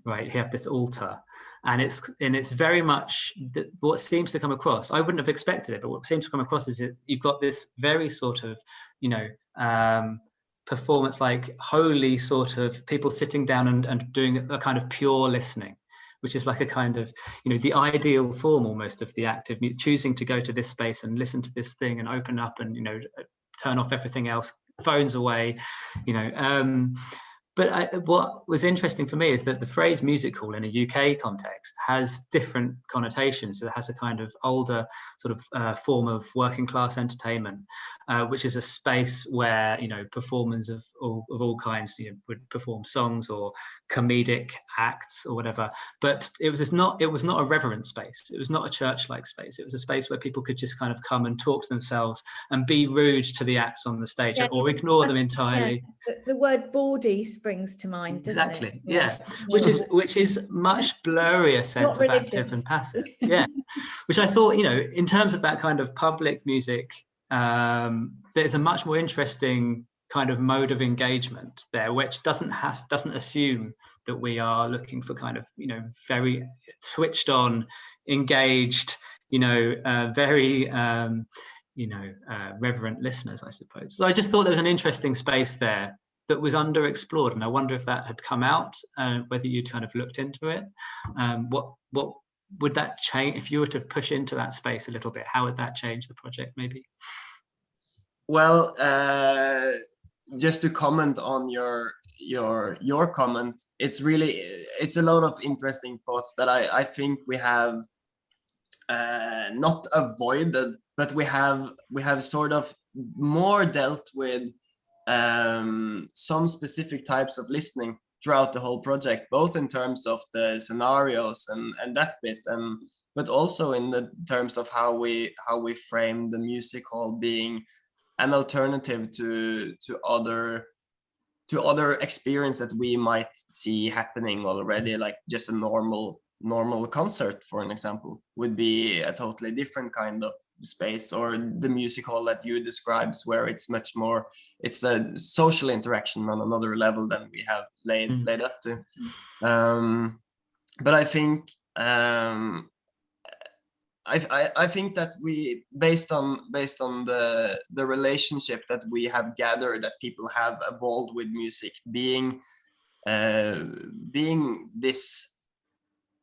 right? You have this altar, and it's very much what seems to come across. I wouldn't have expected it, but what seems to come across is you've got this very sort of, performance, like holy sort of people sitting down and doing a kind of pure listening, which is like a kind of, the ideal form almost of the active, choosing to go to this space and listen to this thing and open up and, turn off everything else, phones away, But what was interesting for me is that the phrase music hall in a UK context has different connotations. It has a kind of older sort of form of working class entertainment, which is a space where, performers of all kinds, would perform songs or comedic acts or whatever. But it was not a reverent space. It was not a church-like space. It was a space where people could just kind of come and talk to themselves and be rude to the acts on the stage, or ignore them entirely. Yeah. The word bawdy springs to mind, doesn't exactly it? Yeah. Which is much blurrier sense of active and passive. Which I thought, in terms of that kind of public music, there's a much more interesting kind of mode of engagement there, which doesn't assume that we are looking for kind of, very switched on, engaged, very reverent listeners, I suppose. So I just thought there was an interesting space there that was underexplored, and I wonder if that had come out, whether you'd kind of looked into it. What would that change if you were to push into that space a little bit? How would that change the project, maybe? Well, just to comment on your comment, it's a lot of interesting thoughts that I think we have not avoided, but we have sort of more dealt with some specific types of listening throughout the whole project, both in terms of the scenarios and that bit, but also in the terms of how we frame the music hall being an alternative to other experience that we might see happening already, like just a normal concert, for an example, would be a totally different kind of space, or the music hall that you describes, where it's much more, it's a social interaction on another level than we have laid up to. But I think I think that we, based on the relationship that we have gathered, that people have evolved with music, being this,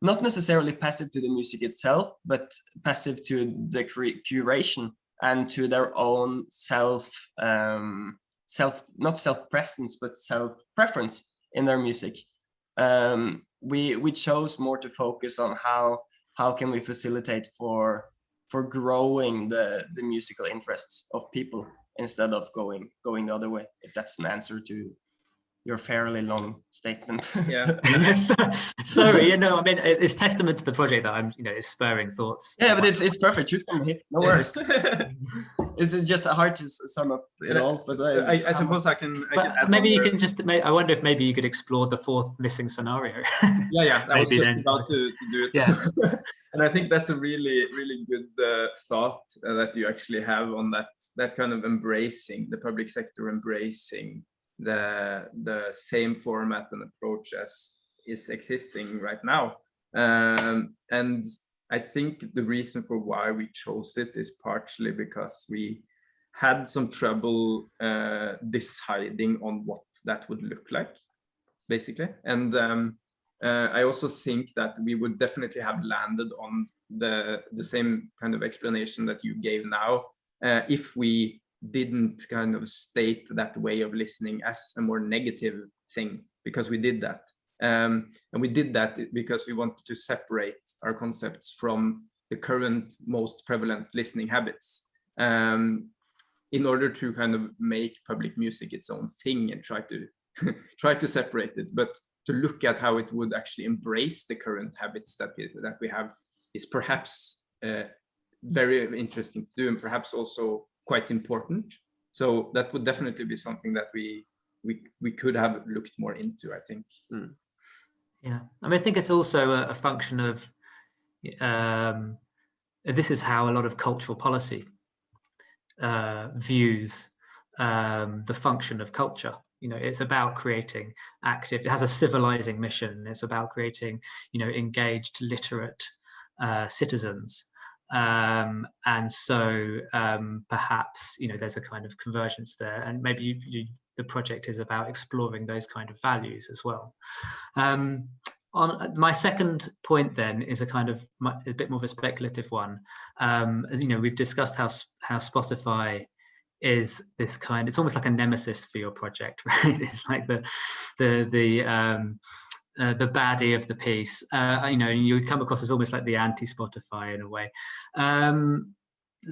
not necessarily passive to the music itself, but passive to the curation and to their own not self-presence, but self-preference in their music. We chose more to focus on how can we facilitate for growing the musical interests of people, instead of going the other way, if that's an answer to your fairly long statement. Sorry, I mean, it's testament to the project that I'm, it's spurring thoughts. Yeah, but it's perfect. Choose from the hip. No worries. It's just hard to sum up it all, but I suppose I can add maybe you can just. I wonder if maybe you could explore the fourth missing scenario. I was just about to do it. Yeah. And I think that's a really, really good thought that you actually have on that kind of embracing the public sector, embracing the same format and approach as is existing right now. And I think the reason for why we chose it is partially because we had some trouble deciding on what that would look like, basically. And I also think that we would definitely have landed on the same kind of explanation that you gave now, if we didn't kind of state that way of listening as a more negative thing, because we did that. And we did that because we wanted to separate our concepts from the current most prevalent listening habits, in order to kind of make public music its own thing and try to try to separate it, but to look at how it would actually embrace the current habits that we have is perhaps very interesting to do, and perhaps also quite important. So that would definitely be something that we could have looked more into, I think. Yeah, I mean, I think it's also a function of this is how a lot of cultural policy views the function of culture. You know, it's about creating active, it has a civilizing mission. It's about creating, you know, engaged, literate citizens. And so perhaps, you know, there's a kind of convergence there, and maybe the project is about exploring those kind of values as well. On my second point then is a kind of a bit more of a speculative one. As you know, we've discussed how Spotify is this kind, it's almost like a nemesis for your project, right? It's like the baddie of the piece, you know, and you come across as almost like the anti-Spotify in a way.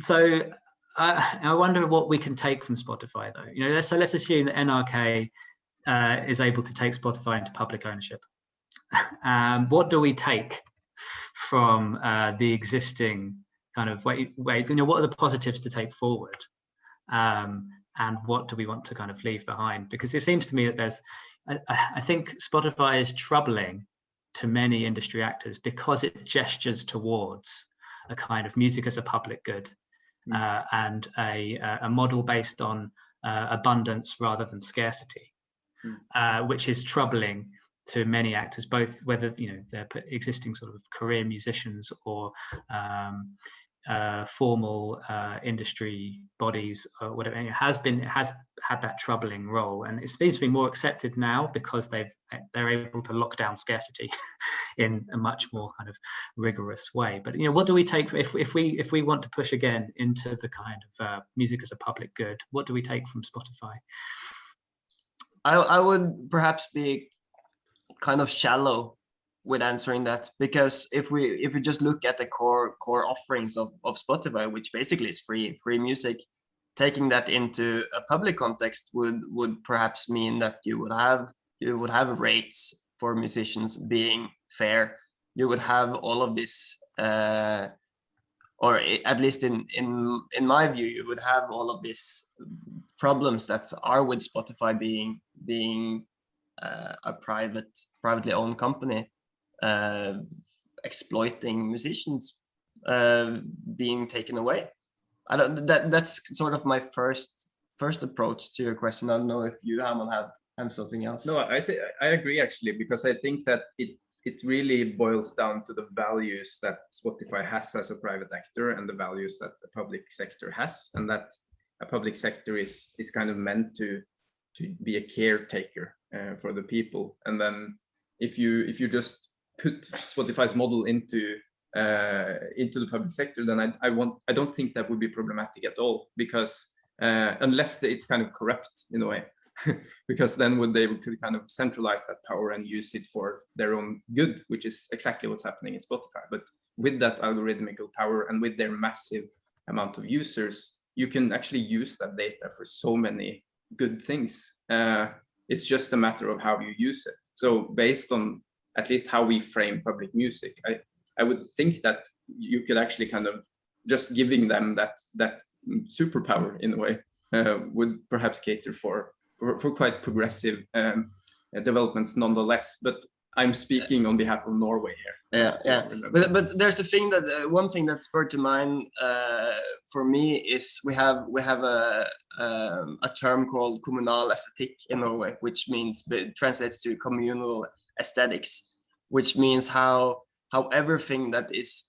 So I wonder what we can take from Spotify, though. You know, let's assume that NRK is able to take Spotify into public ownership. What do we take from the existing kind of way? You know, what are the positives to take forward, and what do we want to kind of leave behind? Because it seems to me that there's, I think Spotify is troubling to many industry actors because it gestures towards a kind of music as a public good, and a model based on abundance rather than scarcity, which is troubling to many actors, both whether, you know, they're existing sort of career musicians or formal industry bodies or whatever. It has had that troubling role, and it seems to be more accepted now because they're able to lock down scarcity in a much more kind of rigorous way. But, you know, what do we take if we want to push again into the kind of music as a public good? What do we take from Spotify? I would perhaps be kind of shallow with answering that, because if we just look at the core offerings of Spotify, which basically is free music, taking that into a public context would perhaps mean that you would have rates for musicians being fair. You would have all of this, or at least in my view, you would have all of these problems that are with Spotify being a privately owned company, exploiting musicians, being taken away. That's sort of my first approach to your question. I don't know if you, Herman, have something else. No, I agree actually, because I think that it really boils down to the values that Spotify has as a private actor and the values that the public sector has, and that a public sector is kind of meant to be a caretaker for the people. And then if you just put Spotify's model into the public sector, then I don't think that would be problematic at all, because unless it's kind of corrupt in a way, because then they could kind of centralize that power and use it for their own good, which is exactly what's happening in Spotify. But with that algorithmical power and with their massive amount of users, you can actually use that data for so many good things. It's just a matter of how you use it. So based on at least how we frame public music, I would think that you could actually kind of just giving them that superpower in a way would perhaps cater for quite progressive developments nonetheless. But I'm speaking on behalf of Norway here. Yeah. But there's a thing that one thing that spurred to mind for me is we have a term called kommunal aesthetic in Norway, which means it translates to communal aesthetics, which means how everything that is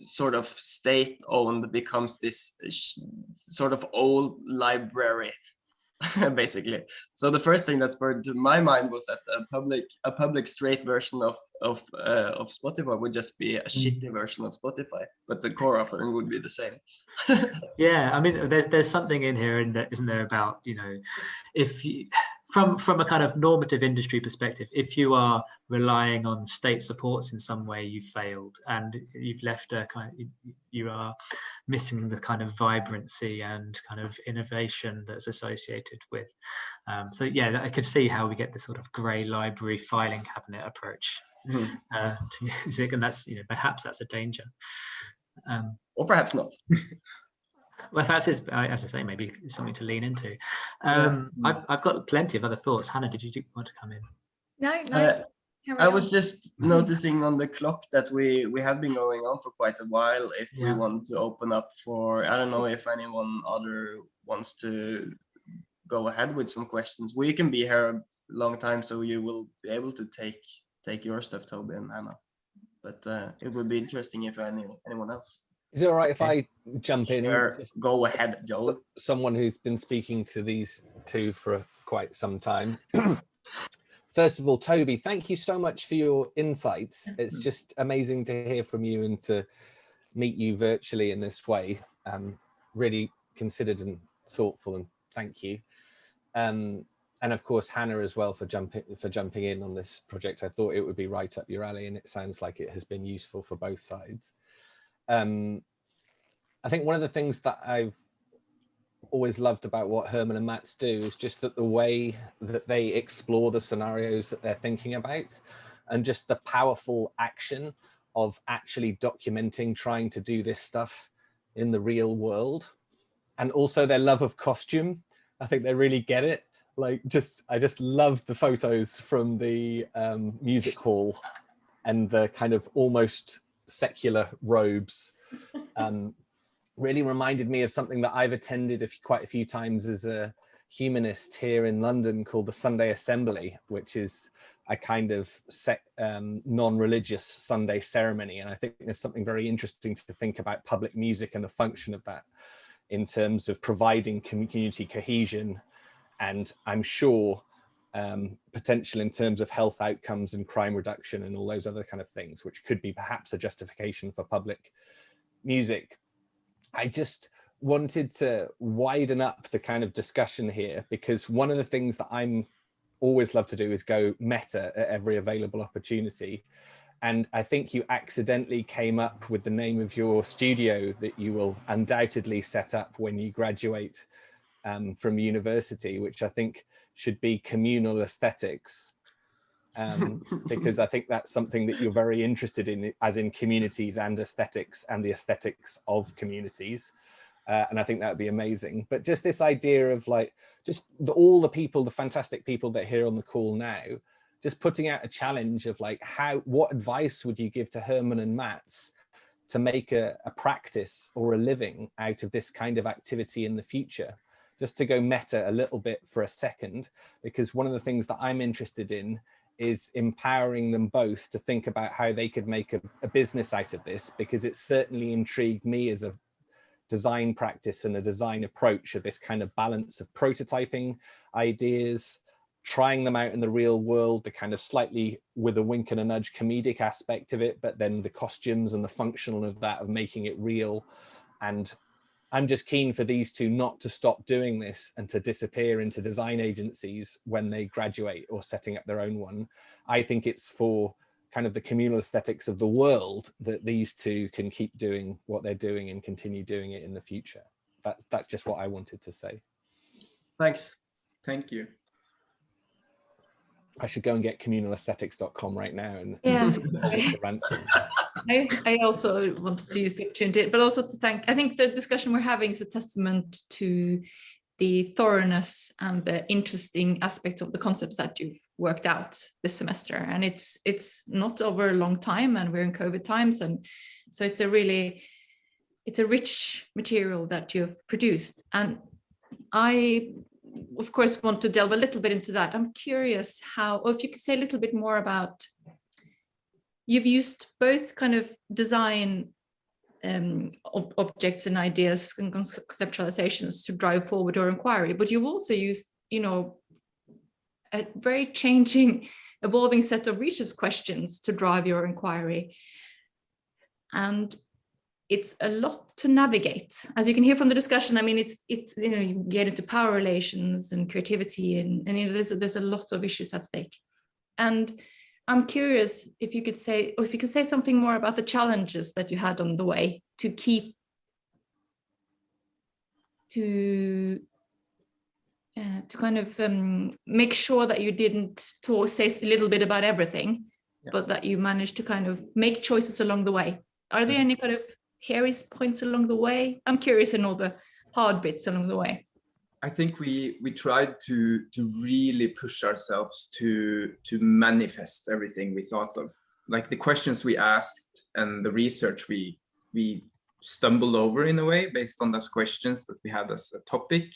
sort of state owned becomes this sort of old library. Basically. So the first thing that spurred to my mind was that a public straight version of Spotify would just be a shitty version of Spotify, but the core offering would be the same. Yeah, I mean, there's something in here, isn't there, about, you know, from a kind of normative industry perspective, if you are relying on state supports in some way, you've failed, and you've left a kind of, you are missing the kind of vibrancy and kind of innovation that's associated with. So yeah, I could see how we get this sort of grey library filing cabinet approach to music, and that's, perhaps that's a danger. Or perhaps not. Well, perhaps it's, as I say, maybe it's something to lean into. I've got plenty of other thoughts. Hannah, did you want to come in? No. I was just noticing on the clock that we have been going on for quite a while. If we want to open up for, I don't know if anyone other wants to go ahead with some questions. We can be here a long time, so you will be able to take your stuff, Toby and Hannah. But it would be interesting if anyone else. Is it all right if I jump in? Sure. Go ahead, Joe. Someone who's been speaking to these two for quite some time. First of all, Toby, thank you so much for your insights. It's just amazing to hear from you and to meet you virtually in this way. Really considered and thoughtful, and thank you. And of course, Hannah as well for jumping in on this project. I thought it would be right up your alley, and it sounds like it has been useful for both sides. I think one of the things that I've always loved about what Herman and Mats do is just that the way that they explore the scenarios that they're thinking about, and just the powerful action of actually documenting, trying to do this stuff in the real world, and also their love of costume. I think they really get it. Like, I just loved the photos from the music hall and the kind of almost secular robes. Really reminded me of something that I've attended quite a few times as a humanist here in London, called the Sunday Assembly, which is a kind of non-religious Sunday ceremony. And I think there's something very interesting to think about public music and the function of that in terms of providing community cohesion, and I'm sure potential in terms of health outcomes and crime reduction and all those other kind of things, which could be perhaps a justification for public music. I just wanted to widen up the kind of discussion here, because one of the things that I'm always love to do is go meta at every available opportunity. And I think you accidentally came up with the name of your studio that you will undoubtedly set up when you graduate from university, which I think should be Communal Aesthetics. Because I think that's something that you're very interested in, as in communities and aesthetics and the aesthetics of communities. And I think that would be amazing. But just this idea of like, just all the people, the fantastic people that are here on the call now, just putting out a challenge of like, what advice would you give to Herman and Mats to make a practice or a living out of this kind of activity in the future? Just to go meta a little bit for a second, because one of the things that I'm interested in is empowering them both to think about how they could make a business out of this, because it certainly intrigued me as a design practice and a design approach of this kind of balance of prototyping ideas, trying them out in the real world, the kind of slightly with a wink and a nudge comedic aspect of it, but then the costumes and the functional of that, of making it real. And I'm just keen for these two not to stop doing this and to disappear into design agencies when they graduate or setting up their own one. I think it's for kind of the communal aesthetics of the world that these two can keep doing what they're doing and continue doing it in the future. That's just what I wanted to say. Thanks. Thank you. I should go and get communalaesthetics.com right now and to ransom. I also wanted to use the opportunity, but also to thank, I think the discussion we're having is a testament to the thoroughness and the interesting aspects of the concepts that you've worked out this semester. And it's not over a long time, and we're in COVID times. And so it's a rich material that you've produced. And I, of course, want to delve a little bit into that. I'm curious or if you could say a little bit more about, you've used both kind of design objects and ideas and conceptualizations to drive forward your inquiry, but you've also used, a very evolving set of research questions to drive your inquiry. And it's a lot to navigate. As you can hear from the discussion, I mean, it's you know, you get into power relations and creativity, and you know, there's a lot of issues at stake. And I'm curious if you could say, or if you could say something more about the challenges that you had on the way to keep to kind of make sure that you didn't say a little bit about everything, but that you managed to kind of make choices along the way. Are there any kind of hairy points along the way? I'm curious in all the hard bits along the way. I think we tried to really push ourselves to manifest everything we thought of. Like the questions we asked and the research we stumbled over in a way based on those questions that we had as a topic,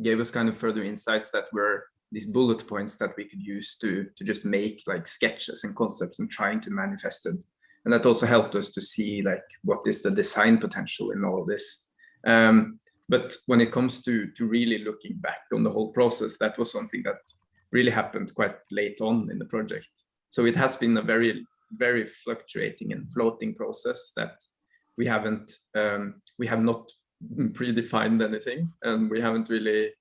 gave us kind of further insights that were these bullet points that we could use to just make like sketches and concepts and trying to manifest it. And that also helped us to see like what is the design potential in all of this. But when it comes to really looking back on the whole process, that was something that really happened quite late on in the project. So it has been a very, very fluctuating and floating process that we have not predefined anything, and we haven't really,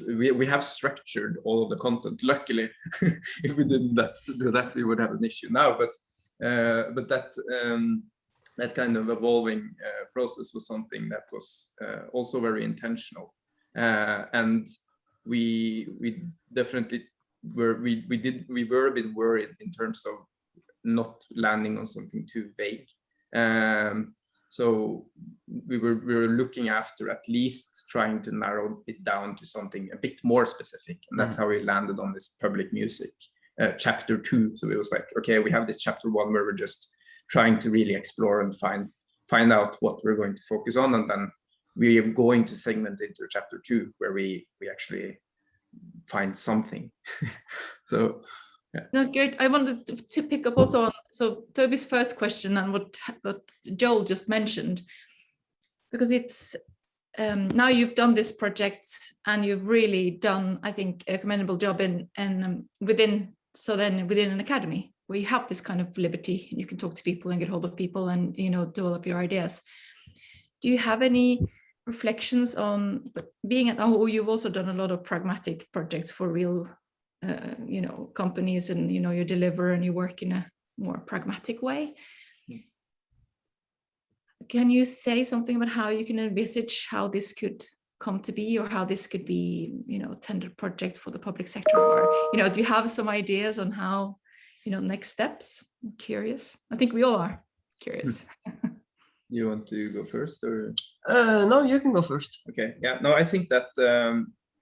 we have structured all of the content. Luckily, if we didn't do that, we would have an issue now. But that kind of evolving process was something that was also very intentional, and we definitely were a bit worried in terms of not landing on something too vague. So we were looking after at least trying to narrow it down to something a bit more specific, and that's how we landed on this public music chapter 2. So it was like, okay, we have this chapter 1 where we're just trying to really explore and find out what we're going to focus on, and then we are going to segment into chapter 2 where we actually find something. So yeah. No, good. I wanted to pick up also on Toby's first question and what Joel just mentioned, because it's now you've done this project and you've really done, I think, a commendable job within an academy where you have this kind of liberty and you can talk to people and get hold of people and, you know, develop your ideas. Do you have any reflections on being at Aho? You've also done a lot of pragmatic projects for real you know, companies, and you know, you deliver and you work in a more pragmatic way. Can you say something about how you can envisage how this could come to be, or how this could be, you know, a tendered project for the public sector, or, you know, do you have some ideas on how, you know, next steps? I'm curious. I think we all are curious. You want to go first, or? No, you can go first. Okay. Yeah. No, I think that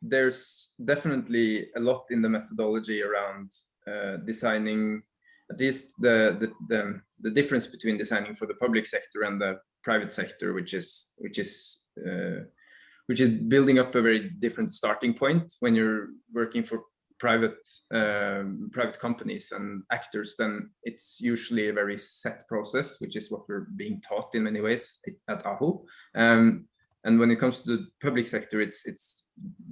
there's definitely a lot in the methodology around designing, at least the difference between designing for the public sector and the private sector, which is building up a very different starting point. When you're working for private companies and actors, then it's usually a very set process, which is what we're being taught in many ways at Aho. And when it comes to the public sector, it's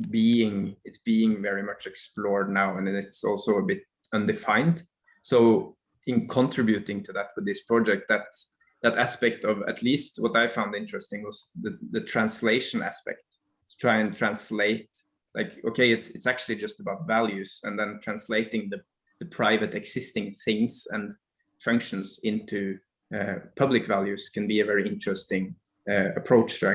being very much explored now, and it's also a bit undefined. So in contributing to that with this project, that aspect of, at least what I found interesting, was the translation aspect. To try and translate, like, okay, it's actually just about values, and then translating the private existing things and functions into public values can be a very interesting approach to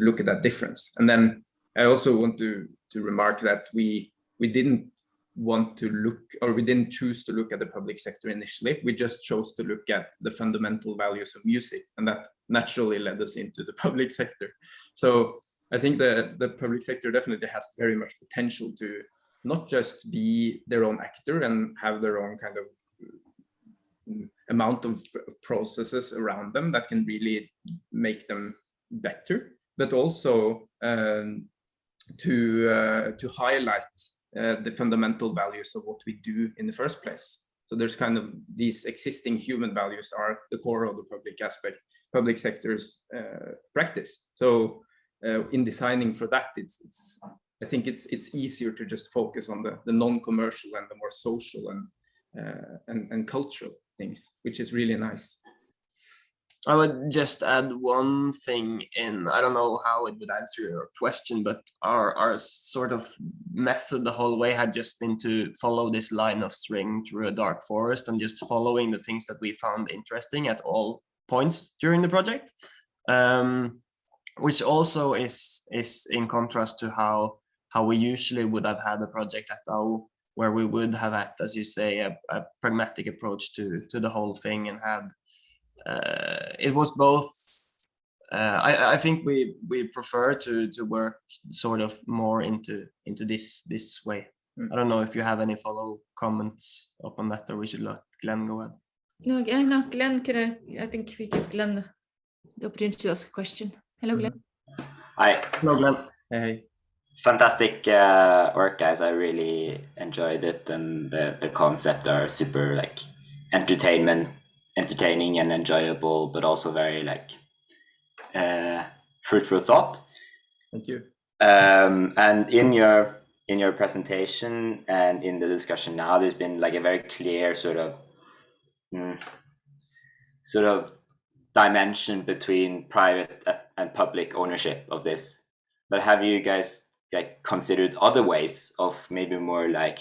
look at that difference. And then I also want to remark that we didn't want to look, or we didn't choose to look at the public sector initially. We just chose to look at the fundamental values of music, and that naturally led us into the public sector. So I think the public sector definitely has very much potential to not just be their own actor and have their own kind of amount of processes around them that can really make them better, but also to highlight the fundamental values of what we do in the first place. So there's kind of these existing human values are the core of the public sector's practice. So in designing for that, I think it's easier to just focus on the non-commercial and the more social and cultural things, which is really nice. I would just add one thing in. I don't know how it would answer your question, but our sort of method the whole way had just been to follow this line of string through a dark forest and just following the things that we found interesting at all points during the project, which also is in contrast to how we usually would have had a project at AO, where we would have had, as you say, a pragmatic approach to the whole thing and had. It was both. I think we prefer to work sort of more into this way. I don't know if you have any follow comments upon that, or we should let Glenn go ahead. No, Glenn, I think we give Glenn the opportunity to ask a question. Hello, Glenn. Hi. Hello, Glenn. Hey. Fantastic work, guys. I really enjoyed it, and the concept are super like entertaining and enjoyable, but also very like fruitful thought. Thank you. And in your presentation and in the discussion now, there's been like a very clear sort of dimension between private and public ownership of this. But have you guys like considered other ways of maybe more like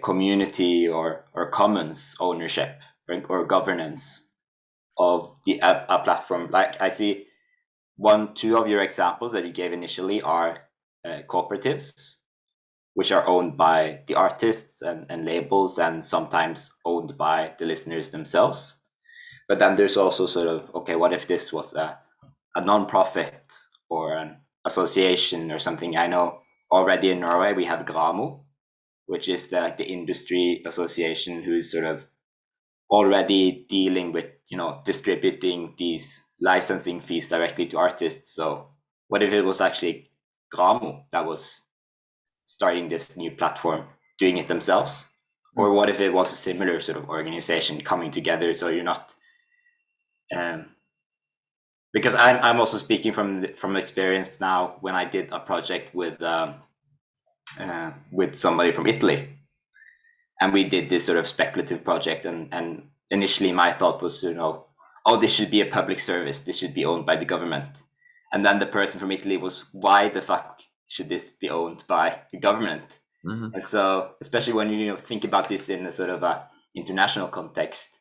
community or commons ownership or governance of a platform? Like I see two of your examples that you gave initially are cooperatives, which are owned by the artists and labels, and sometimes owned by the listeners themselves. But then there's also sort of, okay, what if this was a non-profit or an association or something? I know already in Norway we have Gramo, which is the industry association who is sort of already dealing with, distributing these licensing fees directly to artists. So what if it was actually Gramo that was starting this new platform, doing it themselves? Or what if it was a similar sort of organization coming together? So you're not, because I'm also speaking from experience now. When I did a project with somebody from Italy, and we did this sort of speculative project, and initially my thought was, this should be a public service, this should be owned by the government. And then the person from Italy was, why the fuck should this be owned by the government? Mm-hmm. And so, especially when you think about this in a sort of a international context,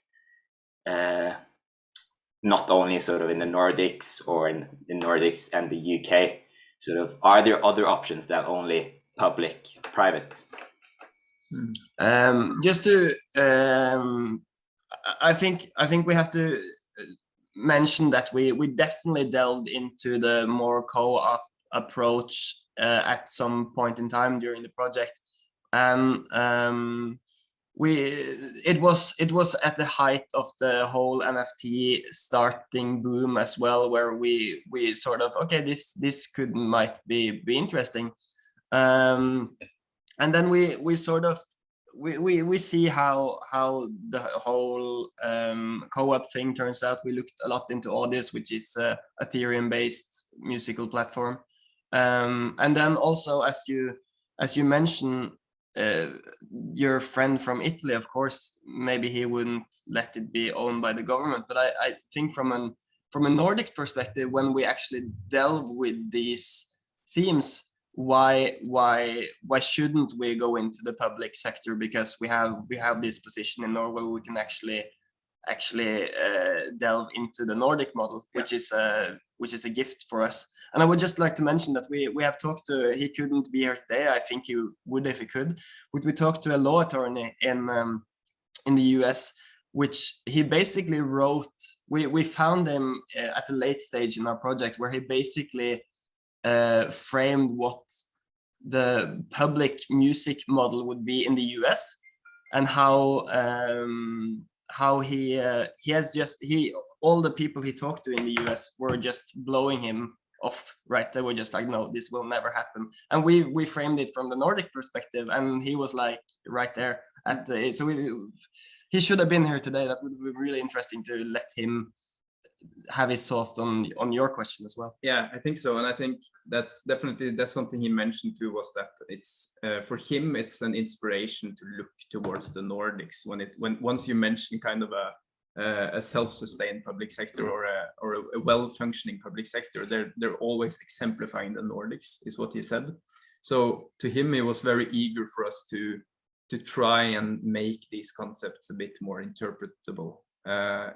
not only sort of in the Nordics or in the Nordics and the UK, sort of, are there other options than only public, private? Just to, I think we have to mention that we definitely delved into the more co-op approach at some point in time during the project, and it was at the height of the whole NFT starting boom as well, where we sort of, okay, this might be interesting, and then we sort of we see how the whole co-op thing turns out. We looked a lot into Audius, which is a Ethereum based musical platform, and then also, as you mentioned, your friend from Italy, of course, maybe he wouldn't let it be owned by the government, but I think from a Nordic perspective, when we actually delve with these themes, why shouldn't we go into the public sector? Because we have this position in Norway, we can actually delve into the Nordic model, which is a gift for us. And I would just like to mention that we have talked to, he couldn't be here today, I think he would if he could, but we talked to a law attorney in the US, which he basically wrote, we found him at a late stage in our project, where he basically framed what the public music model would be in the US, and how all the people he talked to in the US were just blowing him off, right? They were just like, no, this will never happen. And we framed it from the Nordic perspective, and he was like right there at the, so he should have been here today. That would be really interesting to let him have his thoughts on your question as well. Yeah, I think so. And I think that's something he mentioned too, was that it's for him it's an inspiration to look towards the Nordics when once you mention kind of a self-sustained public sector or a well-functioning public sector. They're always exemplifying the Nordics, is what he said. So to him, he was very eager for us to try and make these concepts a bit more interpretable,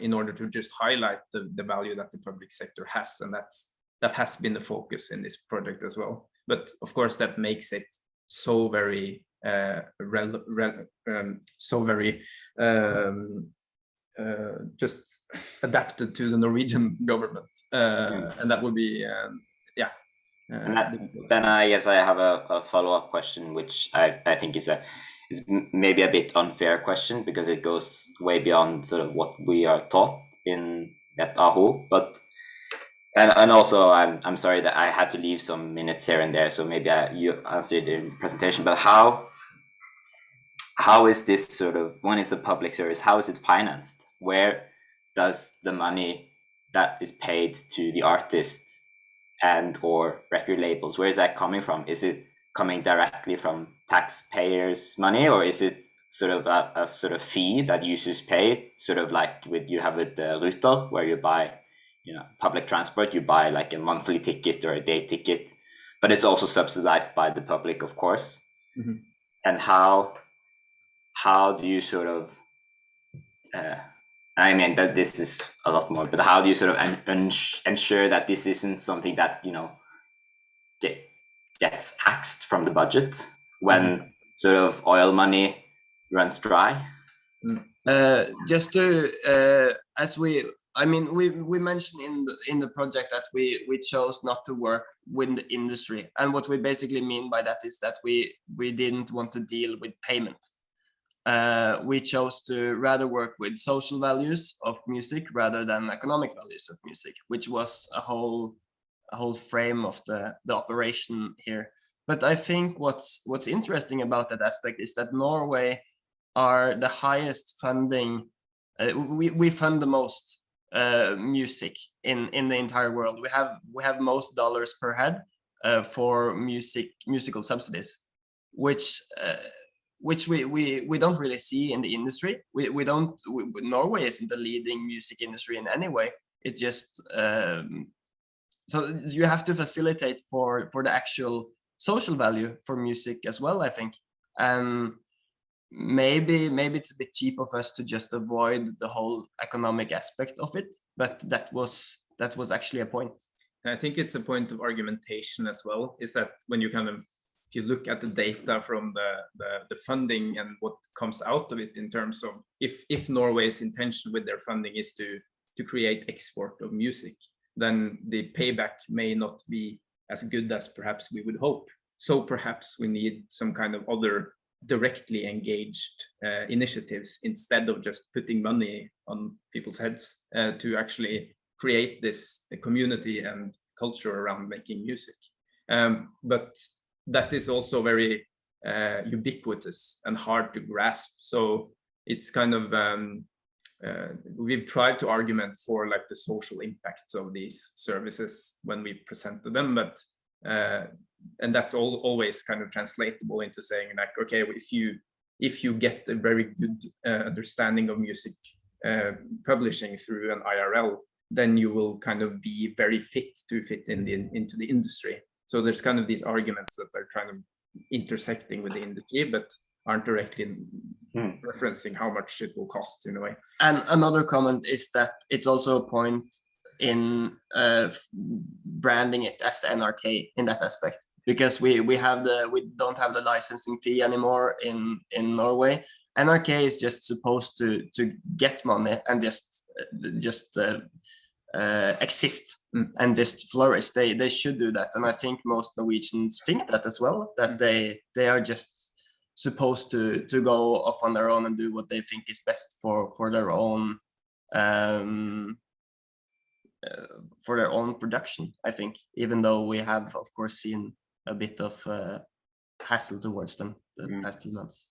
in order to just highlight the value that the public sector has, and that has been the focus in this project as well. But of course, that makes it so very just adapted to the Norwegian government, and that would be then I guess I have a follow-up question, which I think is maybe a bit unfair question, because it goes way beyond sort of what we are taught at AHO. But and also I'm sorry that I had to leave some minutes here and there, so maybe you answered in the presentation. But how is this sort of, when it's a public service, how is it financed? Where does the money that is paid to the artist and or record labels, where is that coming from? Is it coming directly from taxpayers' money, or is it sort of a sort of fee that users pay, sort of like you have with the Ruter, where you buy, public transport, you buy like a monthly ticket or a day ticket, but it's also subsidized by the public, of course. Mm-hmm. And how do you sort of I mean that this is a lot more, but how do you sort of ensure that this isn't something that gets axed from the budget when sort of oil money runs dry? Just to we mentioned in the project that we chose not to work with the industry, and what we basically mean by that is that we didn't want to deal with payment. We chose to rather work with social values of music rather than economic values of music, which was a whole frame of the operation here. But I think what's interesting about that aspect is that Norway are the highest funding. We fund the most music in the entire world. We have most dollars per head for musical subsidies, which we don't really see in the industry. Norway isn't the leading music industry in any way. It just so you have to facilitate for the actual social value for music as well, I think. And maybe it's a bit cheap of us to just avoid the whole economic aspect of it, but that was actually a point. I think it's a point of argumentation as well, is that when you if you look at the data from the funding and what comes out of it in terms of if Norway's intention with their funding is to create export of music, then the payback may not be as good as perhaps we would hope. So perhaps we need some kind of other directly engaged initiatives instead of just putting money on people's heads to actually create this community and culture around making music. But that is also very ubiquitous and hard to grasp. So it's kind of we've tried to argument for like the social impacts of these services when we presented them, but and that's always kind of translatable into saying like, okay, if you get a very good understanding of music publishing through an IRL, then you will kind of be very fit to fit into the industry. So there's kind of these arguments that are kind of intersecting with the industry, but aren't directly referencing how much it will cost in a way. And another comment is that it's also a point in branding it as the NRK in that aspect, because we don't have the licensing fee anymore in Norway. NRK is just supposed to get money and just exist and just flourish. They should do that, and I think most Norwegians think that as well, that they are just supposed to go off on their own and do what they think is best for their own production, I think, even though we have of course seen a bit of hassle towards them the past few months.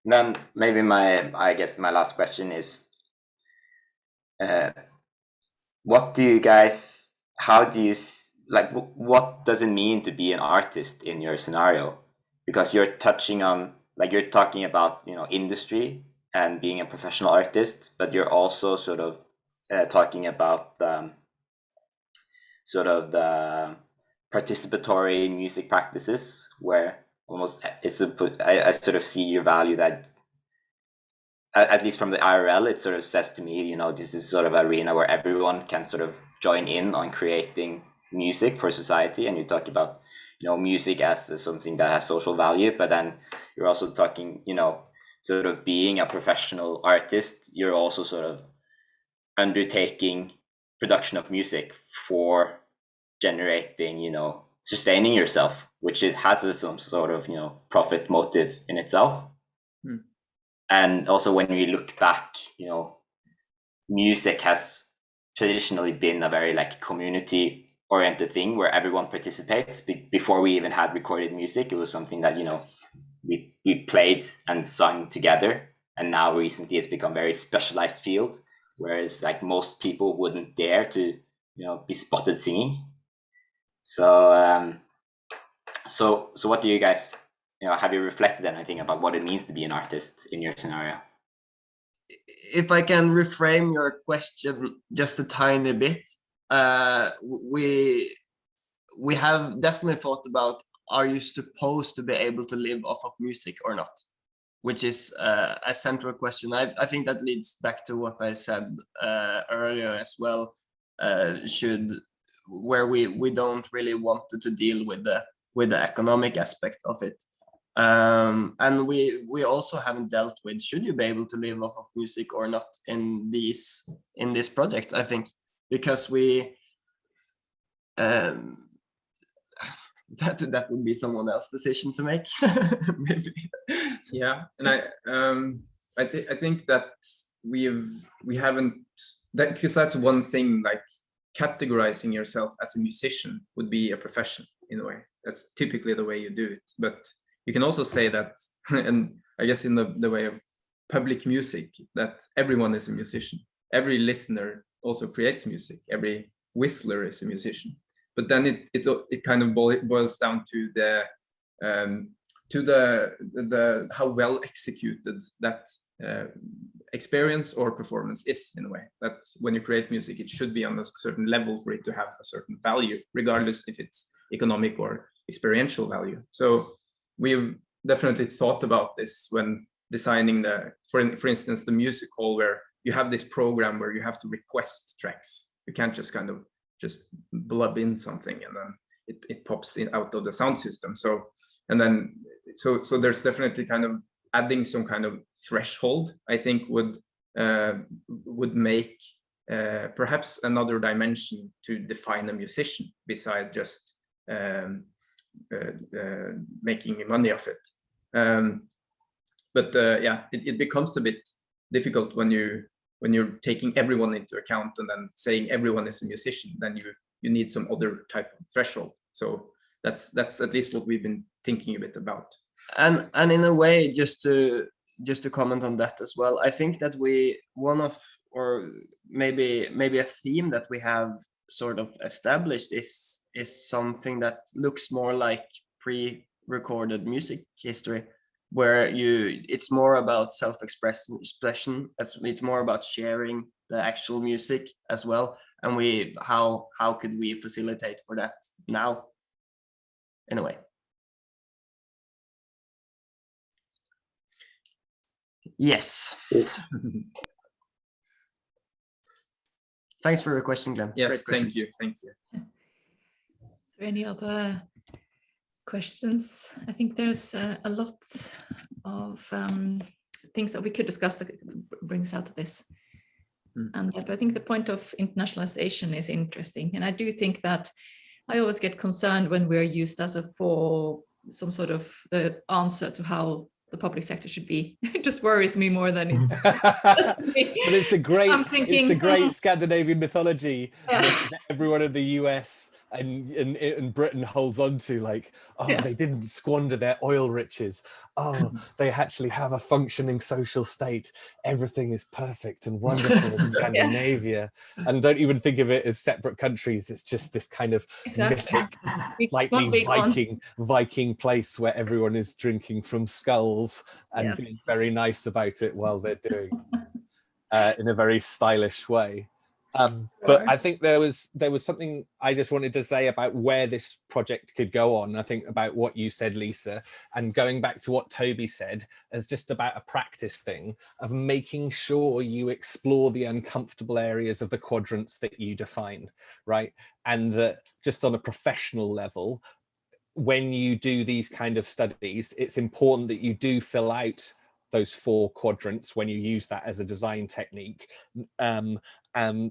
Then maybe my last question is, what does it mean to be an artist in your scenario? Because you're talking about industry and being a professional artist, but you're also sort of talking about sort of the participatory music practices, where almost I sort of see your value that, at least from the IRL, it sort of says to me, you know, this is sort of an arena where everyone can sort of join in on creating music for society. And you talk about, you know, music as something that has social value, but then you're also talking, you know, sort of being a professional artist, you're also sort of undertaking production of music for generating, you know, sustaining yourself, which has some sort of, you know, profit motive in itself. And also when we look back, you know, music has traditionally been a very like community oriented thing where everyone participates. Before we even had recorded music, it was something that, you know, we played and sung together. And now recently it's become a very specialized field, whereas like most people wouldn't dare to, you know, be spotted singing. So so what do you guys, you know, have you reflected anything about what it means to be an artist in your scenario? If I can reframe your question just a tiny bit, we have definitely thought about, are you supposed to be able to live off of music or not? Which is a central question. I think that leads back to what I said earlier as well. Where we don't really want to deal with the economic aspect of it. And we also haven't dealt with, should you be able to live off of music or not in this project, I think, because we that would be someone else's decision to make. Maybe. Yeah, and I think that we haven't, that because that's one thing, like categorizing yourself as a musician would be a profession in a way. That's typically the way you do it. But you can also say that, and I guess in the way of public music, that everyone is a musician. Every listener also creates music. Every whistler is a musician. But then it kind of boils down to the how well executed that experience or performance is, in a way. That when you create music, it should be on a certain level for it to have a certain value, regardless if it's economic or experiential value. So we've definitely thought about this when designing for instance, the music hall, where you have this program where you have to request tracks. You can't just kind of just blub in something and then it pops in out of the sound system. So there's definitely kind of adding some kind of threshold, I think would make perhaps another dimension to define a musician beside just making money off it. But yeah, it becomes a bit difficult when you're taking everyone into account and then saying everyone is a musician. Then you need some other type of threshold. So that's at least what we've been thinking a bit about. And in a way, just to comment on that as well, I think that maybe a theme that we have sort of established is something that looks more like pre-recorded music history, where it's more about self-expression, it's more about sharing the actual music as well. And how could we facilitate for that now, in a way? Yes. Thanks for your question, Glenn. Yes, thank you. Are there any other questions? I think there's a lot of things that we could discuss that brings out of this. And I think the point of internationalization is interesting. And I do think that I always get concerned when we're used as for some sort of the answer to how the public sector should be. It just worries me more than it But it's the great, I'm thinking, it's the great Scandinavian mythology yeah. that everyone in the US and Britain holds on to, like, oh, they didn't squander their oil riches. Oh, they actually have a functioning social state. Everything is perfect and wonderful in Scandinavia. And don't even think of it as separate countries. It's just this kind of mythic, slightly Viking place where everyone is drinking from skulls and being very nice about it while they're doing in a very stylish way. But I think there was something I just wanted to say about where this project could go on. I think about what you said, Lisa, and going back to what Toby said as just about a practice thing of making sure you explore the uncomfortable areas of the quadrants that you define, right? And that just on a professional level, when you do these kind of studies, it's important that you do fill out those 4 quadrants when you use that as a design technique.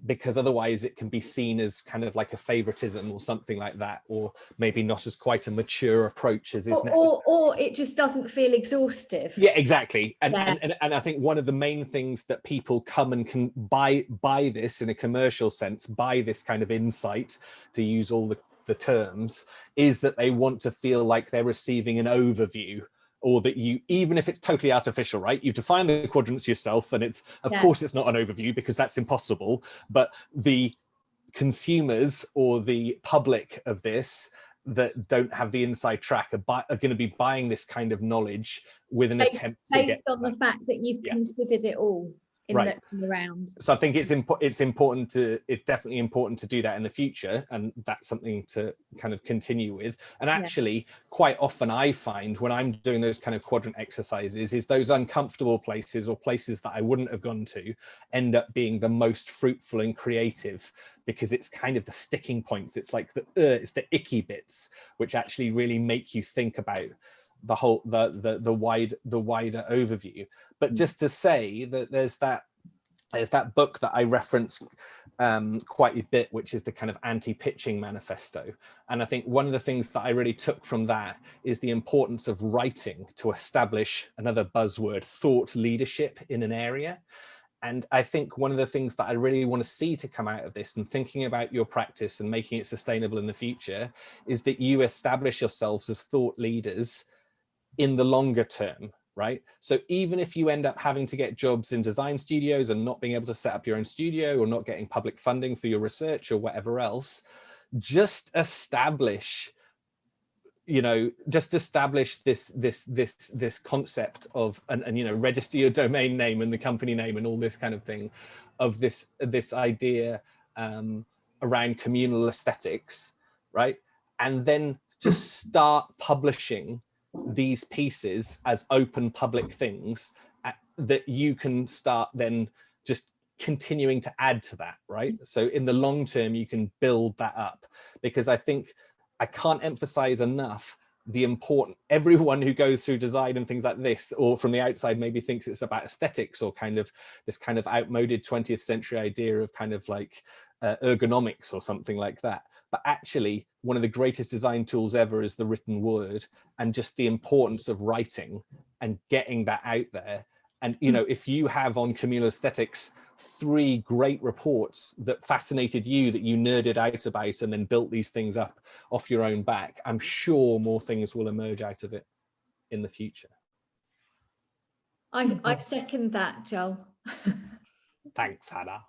Because otherwise it can be seen as kind of like a favoritism or something like that, or maybe not as quite a mature approach as is necessary. Or it just doesn't feel exhaustive. Yeah, exactly. And I think one of the main things that people come and can buy this in a commercial sense, buy this kind of insight, to use all the terms, is that they want to feel like they're receiving an overview, or that you, even if it's totally artificial, right? You define the quadrants yourself, and it's, of course, it's not an overview because that's impossible, but the consumers or the public of this that don't have the inside track are going to be buying this kind of knowledge with an attempt to get based on the fact that you've considered it all in the round. So I think it's definitely important to do that in the future, and that's something to kind of continue with. And actually, quite often I find when I'm doing those kind of quadrant exercises, is those uncomfortable places or places that I wouldn't have gone to end up being the most fruitful and creative, because it's kind of the sticking points. It's like it's the icky bits which actually really make you think about the whole the wider overview. But just to say that there's that book that I reference quite a bit, which is the kind of anti-pitching manifesto. And I think one of the things that I really took from that is the importance of writing to establish, another buzzword, thought leadership in an area. And I think one of the things that I really want to see to come out of this, and thinking about your practice and making it sustainable in the future, is that you establish yourselves as thought leaders in the longer term, right? So even if you end up having to get jobs in design studios and not being able to set up your own studio, or not getting public funding for your research or whatever else, just establish this concept of, and register your domain name and the company name and all this kind of thing, of this idea around communal aesthetics, right? And then just start publishing these pieces as open public things that you can start then just continuing to add to that, right? So in the long term, you can build that up, because I think I can't emphasize enough the important, everyone who goes through design and things like this, or from the outside maybe thinks it's about aesthetics, or kind of this kind of outmoded 20th century idea of kind of like ergonomics or something like that. But actually, one of the greatest design tools ever is the written word, and just the importance of writing and getting that out there. And, if you have on communal aesthetics 3 great reports that fascinated you, that you nerded out about, and then built these things up off your own back, I'm sure more things will emerge out of it in the future. I second that, Joel. Thanks, Hannah.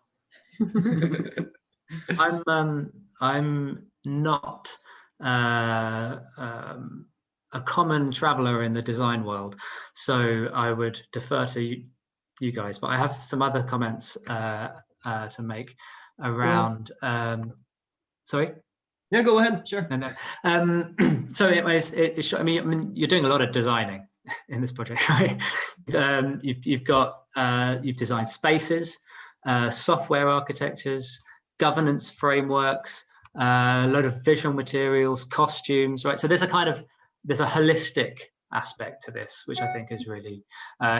I'm not a common traveler in the design world, so I would defer to you guys, but I have some other comments to make around sorry. Yeah, go ahead. Sure. No. So I mean, you're doing a lot of designing in this project, right? You've designed spaces, software architectures, governance frameworks, a lot of visual materials, costumes, right? So there's a holistic aspect to this, which I think is really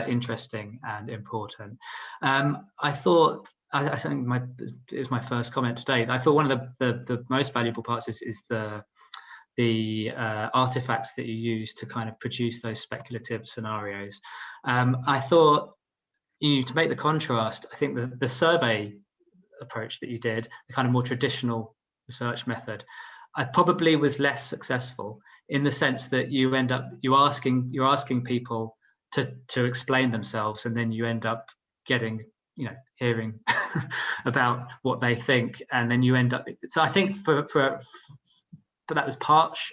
interesting and important. I think it's my first comment today. I thought one of the most valuable parts is the artifacts that you use to kind of produce those speculative scenarios. I thought, to make the contrast, I think the survey approach that you did, the kind of more traditional research method, I probably was less successful in the sense that you're asking people to explain themselves, and then you end up getting, hearing about what they think, and then you end up. So I think for that was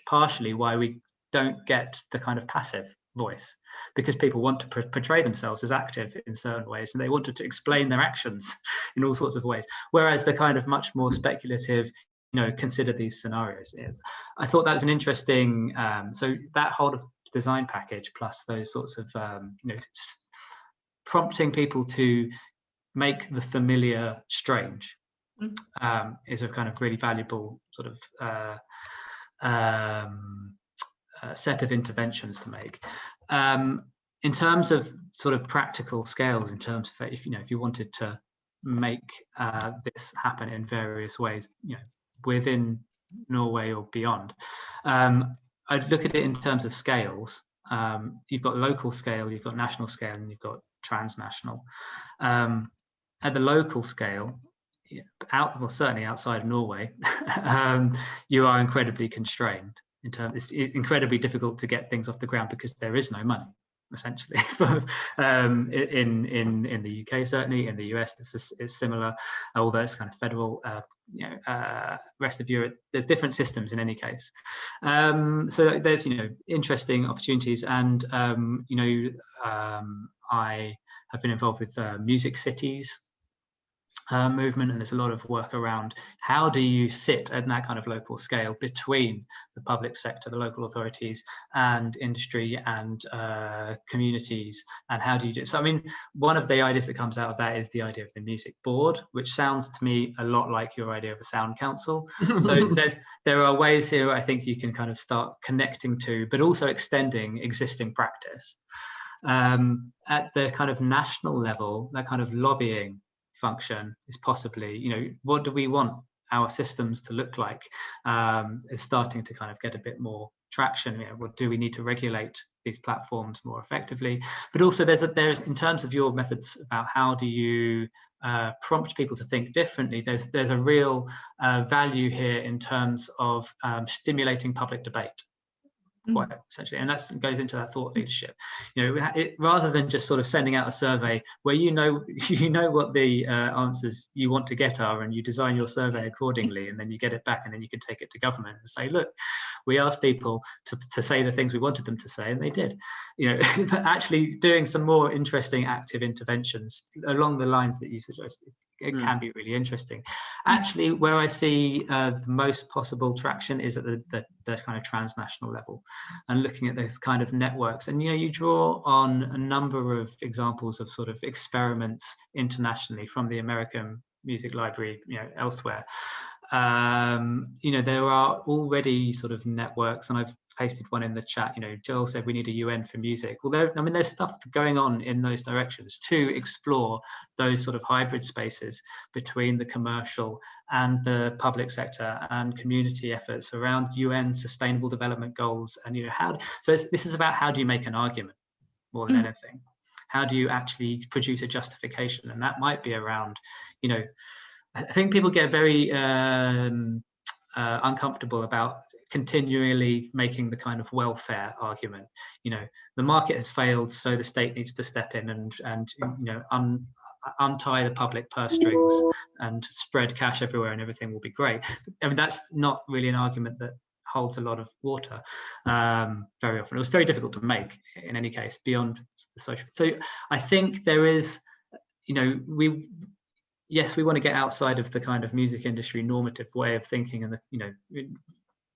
partially why we don't get the kind of passive voice, because people want to portray themselves as active in certain ways, and they wanted to explain their actions in all sorts of ways. Whereas the kind of much more speculative, consider these scenarios is. I thought that was an interesting. So that whole design package plus those sorts of, just prompting people to make the familiar strange is a kind of really valuable sort of set of interventions to make. In terms of sort of practical scales, in terms of if you wanted to make this happen in various ways, within Norway or beyond, I'd look at it in terms of scales. You've got local scale, you've got national scale, and you've got transnational. At the local scale, certainly outside of Norway, you are incredibly constrained. It's incredibly difficult to get things off the ground because there is no money, essentially. in the UK, certainly in the US, it's similar, although it's kind of federal. Rest of Europe, there's different systems in any case. So there's interesting opportunities, and I have been involved with music cities movement, and there's a lot of work around how do you sit at that kind of local scale between the public sector, the local authorities, and industry and communities, and how do you do it? So I mean, one of the ideas that comes out of that is the idea of the music board, which sounds to me a lot like your idea of a sound council. So there are ways here I think you can kind of start connecting to, but also extending existing practice. At the kind of national level, that kind of lobbying function is possibly, what do we want our systems to look like, is starting to kind of get a bit more traction. What do we need to regulate these platforms more effectively? But also there's in terms of your methods about how do you prompt people to think differently, there's a real value here in terms of stimulating public debate, quite essentially, and that goes into that thought leadership. Rather than just sort of sending out a survey where you know what the answers you want to get are, and you design your survey accordingly, and then you get it back, and then you can take it to government and say, look, we asked people to say the things we wanted them to say, and they did. But actually doing some more interesting active interventions along the lines that you suggested, it can be really interesting. Actually, where I see the most possible traction is at the kind of transnational level, and looking at those kind of networks. And you draw on a number of examples of sort of experiments internationally from the American Music Library, elsewhere. There are already sort of networks, and I've pasted one in the chat. Joel said we need a UN for music. Well, there's stuff going on in those directions to explore those sort of hybrid spaces between the commercial and the public sector and community efforts around UN Sustainable Development Goals. And this is about how do you make an argument more than anything. How do you actually produce a justification? And that might be around, I think people get very uncomfortable about continually making the kind of welfare argument. The market has failed, so the state needs to step in and untie the public purse strings and spread cash everywhere, and everything will be great. I mean, that's not really an argument that holds a lot of water very often. It was very difficult to make in any case beyond the social. So I think there is, we want to get outside of the kind of music industry normative way of thinking, and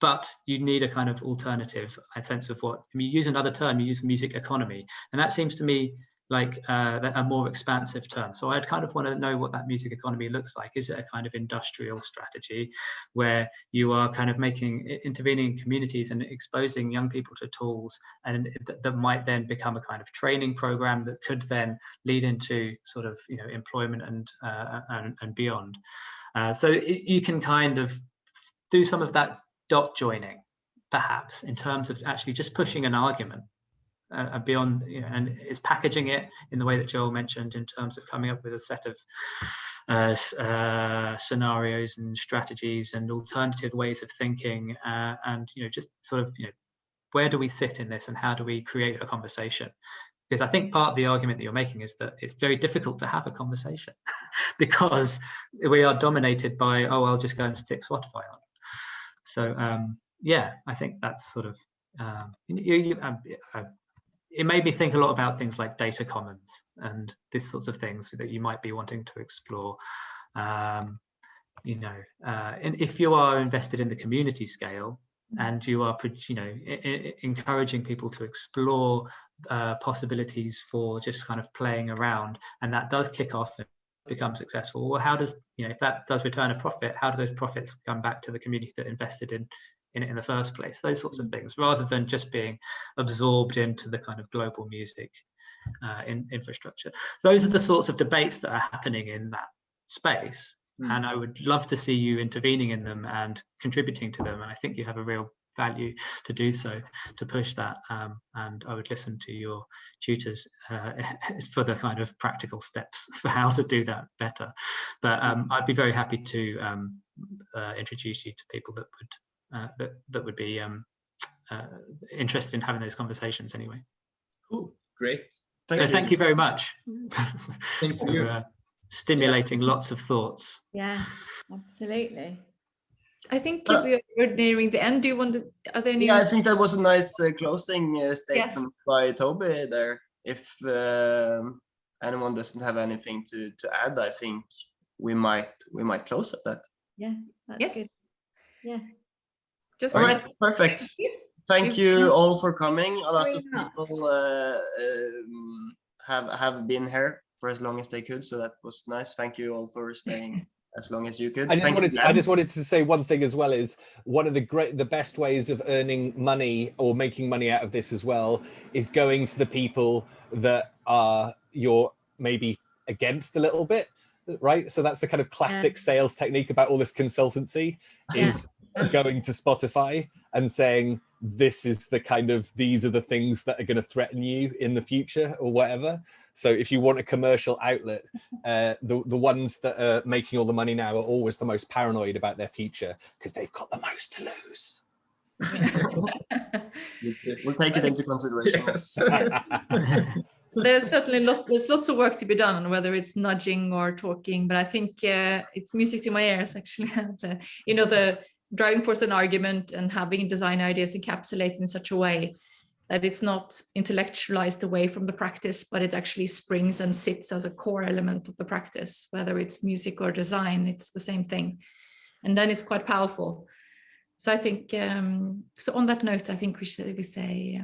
but you need a kind of alternative sense of you use another term, you use music economy, and that seems to me like a more expansive term. So I'd kind of want to know what that music economy looks like. Is it a kind of industrial strategy where you are kind of intervening in communities and exposing young people to tools, and that might then become a kind of training program that could then lead into sort of employment and beyond. So you can kind of do some of that dot joining, perhaps, in terms of actually just pushing an argument beyond, and is packaging it in the way that Joel mentioned, in terms of coming up with a set of scenarios and strategies and alternative ways of thinking, and just sort of where do we sit in this and how do we create a conversation? Because I think part of the argument that you're making is that it's very difficult to have a conversation because we are dominated by, oh, I'll just go and stick Spotify on. So yeah, I think that's sort of it made me think a lot about things like data commons and these sorts of things that you might be wanting to explore. And if you are invested in the community scale and you are, encouraging people to explore possibilities for just kind of playing around, and that does kick off and become successful, well, how does, if that does return a profit, how do those profits come back to the community that invested in it in the first place? Those sorts of things, rather than just being absorbed into the kind of global music infrastructure. Those are the sorts of debates that are happening in that space. And I would love to see you intervening in them and contributing to them. And I think you have a real value to do so, to push that. And I would listen to your tutors for the kind of practical steps for how to do that better. But I'd be very happy to introduce you to people that would be interested in having those conversations anyway. Cool, great. Thank you very much. Thank you. For, stimulating lots of thoughts. Yeah, absolutely. I think we are nearing the end. Do you want to, are there any? Yeah, I think that was a nice closing statement by Toby there. If anyone doesn't have anything to add, I think we might close at that. Yeah, that's good. Yeah. Just all right, perfect. Thank you all for coming. A lot of people have been here for as long as they could, so that was nice. Thank you all for staying as long as you could. I just wanted to say one thing as well, is one of the best ways of earning money or making money out of this as well is going to the people that you're maybe against a little bit, right? So that's the kind of classic sales technique about all this consultancy, is going to Spotify and saying, these are the things that are going to threaten you in the future or whatever. So if you want a commercial outlet, the ones that are making all the money now are always the most paranoid about their future because they've got the most to lose. We'll take it into consideration. Yes. There's certainly there's lots of work to be done, whether it's nudging or talking, but I think it's music to my ears, actually. The driving force an argument and having design ideas encapsulated in such a way that it's not intellectualized away from the practice, but it actually springs and sits as a core element of the practice, whether it's music or design, it's the same thing. And then it's quite powerful. So I think, so on that note, I think we say